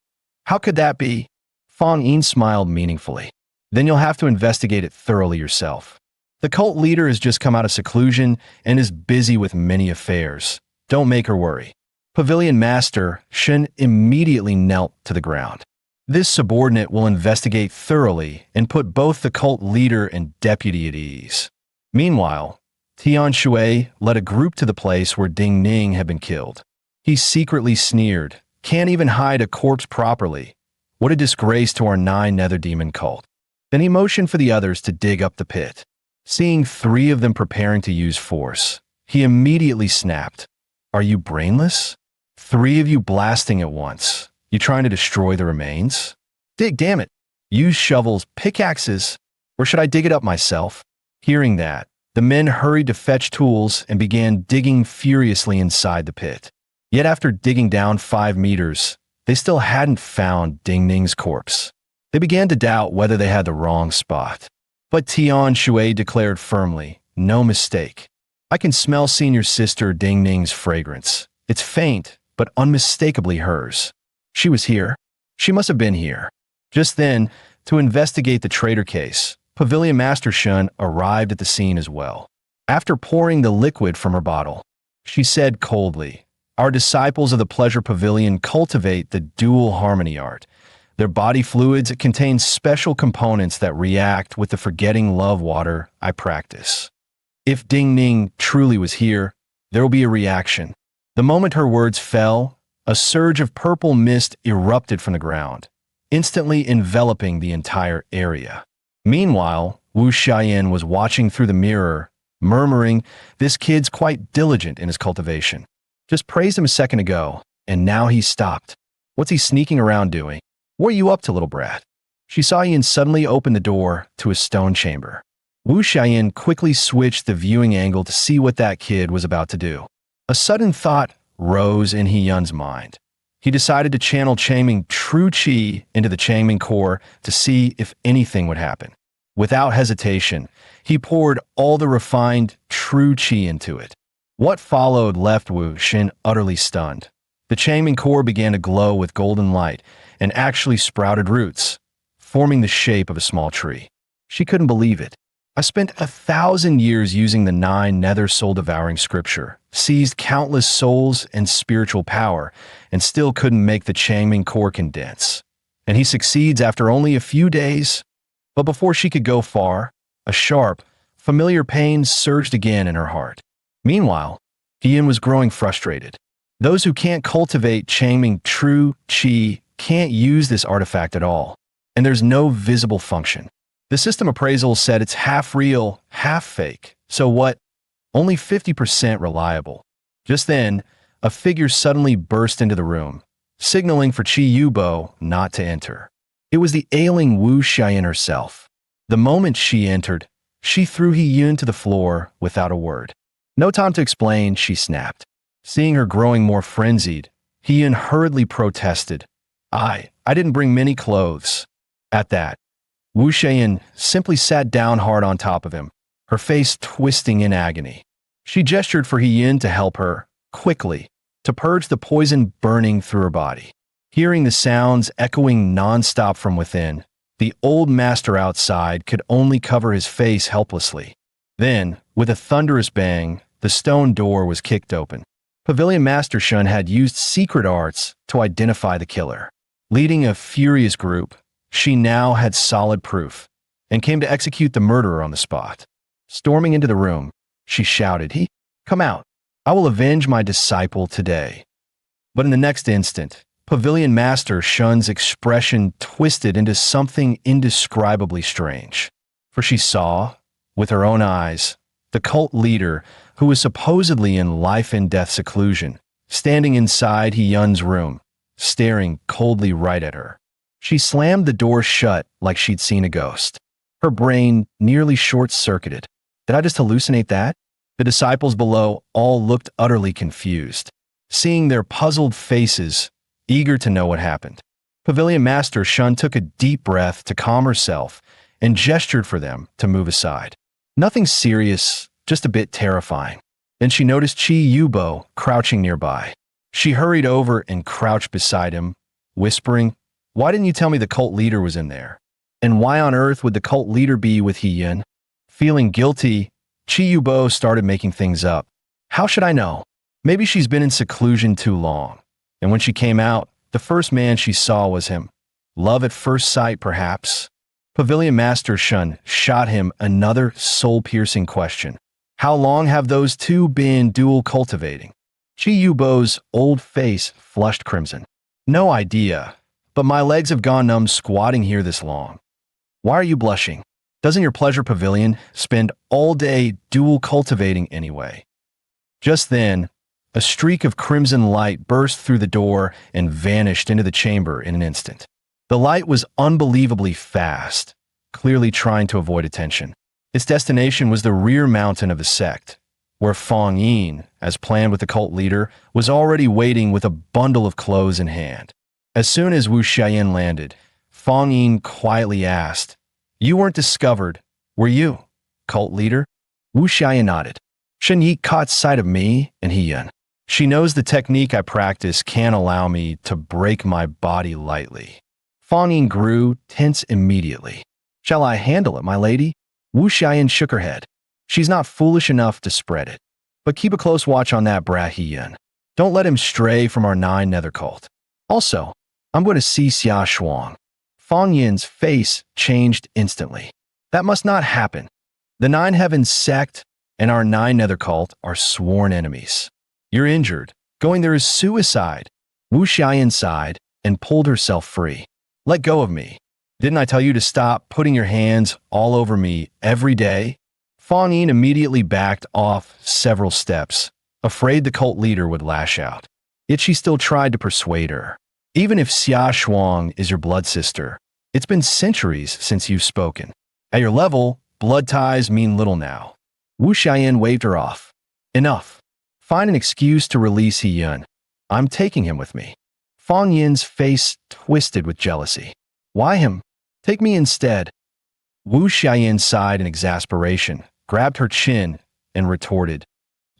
How could that be?" Fong Yin smiled meaningfully. "Then you'll have to investigate it thoroughly yourself. The cult leader has just come out of seclusion and is busy with many affairs. Don't make her worry." Pavilion Master Shun immediately knelt to the ground. "This subordinate will investigate thoroughly and put both the cult leader and deputy at ease." Meanwhile, Tian Shui led a group to the place where Ding Ning had been killed. He secretly sneered, "Can't even hide a corpse properly. What a disgrace to our 9 nether demon cult." Then he motioned for the others to dig up the pit. Seeing 3 of them preparing to use force, he immediately snapped, "Are you brainless? 3 of you blasting at once. You trying to destroy the remains? Dig, damn it. Use shovels, pickaxes, or should I dig it up myself?" Hearing that, The men hurried to fetch tools and began digging furiously inside the pit. Yet after digging down 5 meters, they still hadn't found Ding Ning's corpse. They began to doubt whether they had the wrong spot. But Tian Shui declared firmly, "No mistake. I can smell senior sister Ding Ning's fragrance. It's faint, but unmistakably hers. She was here. She must have been here." Just then, to investigate the traitor case, Pavilion Master Shun arrived at the scene as well. After pouring the liquid from her bottle, she said coldly, "Our disciples of the Pleasure Pavilion cultivate the dual harmony art. Their body fluids contain special components that react with the forgetting love water I practice. If Ding Ning truly was here, there will be a reaction." The moment her words fell, a surge of purple mist erupted from the ground, instantly enveloping the entire area. Meanwhile, Wu Xiaoyan was watching through the mirror, murmuring, "This kid's quite diligent in his cultivation. Just praised him a second ago, and now he's stopped. What's he sneaking around doing? What are you up to, little brat?" She saw Yin suddenly open the door to a stone chamber. Wu Xiaoyan quickly switched the viewing angle to see what that kid was about to do. A sudden thought rose in He Yun's mind. He decided to channel Changming true qi into the Changming core to see if anything would happen. Without hesitation, he poured all the refined true qi into it. What followed left Wu Xin utterly stunned. The Changming core began to glow with golden light and actually sprouted roots, forming the shape of a small tree. She couldn't believe it. "I spent 1,000 years using the 9 nether soul-devouring scripture, seized countless souls and spiritual power, and still couldn't make the Changming core condense. And he succeeds after only a few days?" But before she could go far, a sharp, familiar pain surged again in her heart. Meanwhile, Ian was growing frustrated. Those who can't cultivate Changming true qi can't use this artifact at all, and there's no visible function. The system appraisal said it's half real, half fake. So what? Only 50% reliable. Just then, a figure suddenly burst into the room, signaling for Chi Yubo not to enter. It was the ailing Wu Xiaoyan herself. The moment she entered, she threw He Yun to the floor without a word. "No time to explain," she snapped. Seeing her growing more frenzied, He Yun hurriedly protested, I didn't bring many clothes." At that, Wu Xiaoyan simply sat down hard on top of him, her face twisting in agony. She gestured for He Yun to help her, quickly, to purge the poison burning through her body. Hearing the sounds echoing nonstop from within, the old master outside could only cover his face helplessly. Then, with a thunderous bang, the stone door was kicked open. Pavilion Master Shun had used secret arts to identify the killer. Leading a furious group, she now had solid proof, and came to execute the murderer on the spot. Storming into the room, she shouted, Come out. I will avenge my disciple today." But in the next instant, Pavilion Master Shun's expression twisted into something indescribably strange. For she saw, with her own eyes, the cult leader, who was supposedly in life and death seclusion, standing inside He Yun's room, staring coldly right at her. She slammed the door shut like she'd seen a ghost. Her brain nearly short-circuited. Did I just hallucinate that? The disciples below all looked utterly confused, seeing their puzzled faces, eager to know what happened. Pavilion Master Shun took a deep breath to calm herself and gestured for them to move aside. Nothing serious, just a bit terrifying. Then she noticed Chi Yubo crouching nearby. She hurried over and crouched beside him, whispering, "Why didn't you tell me the cult leader was in there? And why on earth would the cult leader be with He Yun?" Feeling guilty, Chi Yubo started making things up. "How should I know? Maybe she's been in seclusion too long. And when she came out, the first man she saw was him. Love at first sight, perhaps?" Pavilion Master Shun shot him another soul-piercing question. How long have those two been dual cultivating? Chi Yubo's old face flushed crimson. "No idea, but my legs have gone numb squatting here this long." "Why are you blushing? Doesn't your pleasure pavilion spend all day dual cultivating anyway?" Just then, a streak of crimson light burst through the door and vanished into the chamber in an instant. The light was unbelievably fast, clearly trying to avoid attention. Its destination was the rear mountain of the sect, where Fong Yin, as planned with the cult leader, was already waiting with a bundle of clothes in hand. As soon as Wu Xiaoyan landed, Fong Yin quietly asked, "You weren't discovered, were you, cult leader?" Wu Xiaoyan nodded. Shen Yi caught sight of me and He-Yun. She knows the technique I practice can't allow me to break my body lightly. Fong Yin grew tense immediately. "Shall I handle it, my lady?" Wu Xiaoyan shook her head. "She's not foolish enough to spread it. But keep a close watch on that brat He-Yun. Don't let him stray from our 9 nether cult. Also, I'm going to see Xia Shuang." Fong Yin's face changed instantly. "That must not happen. The 9 Heavens sect and our 9 nether cult are sworn enemies. You're injured. Going there is suicide." Wu Xiaoyan sighed and pulled herself free. "Let go of me. Didn't I tell you to stop putting your hands all over me every day?" Fong Yin immediately backed off several steps, afraid the cult leader would lash out. Yet she still tried to persuade her. "Even if Xia Shuang is your blood sister, it's been centuries since you've spoken. At your level, blood ties mean little now." Wu Xiaoyan waved her off. "Enough. Find an excuse to release He-Yun. I'm taking him with me." Fong Yin's face twisted with jealousy. "Why him? Take me instead." Wu Xiaoyan sighed in exasperation, grabbed her chin, and retorted,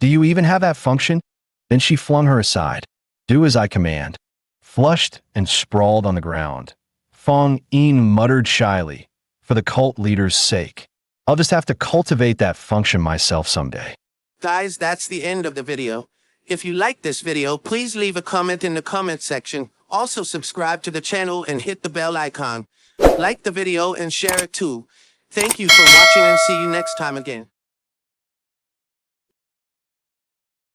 "Do you even have that function?" Then she flung her aside. "Do as I command." Flushed and sprawled on the ground, Fong Yin muttered shyly, "For the cult leader's sake. I'll just have to cultivate that function myself someday." Guys, that's the end of the video. If you like this video, please leave a comment in the comment section. Also subscribe to the channel and hit the bell icon. Like the video and share it too. Thank you for watching and see you next time again.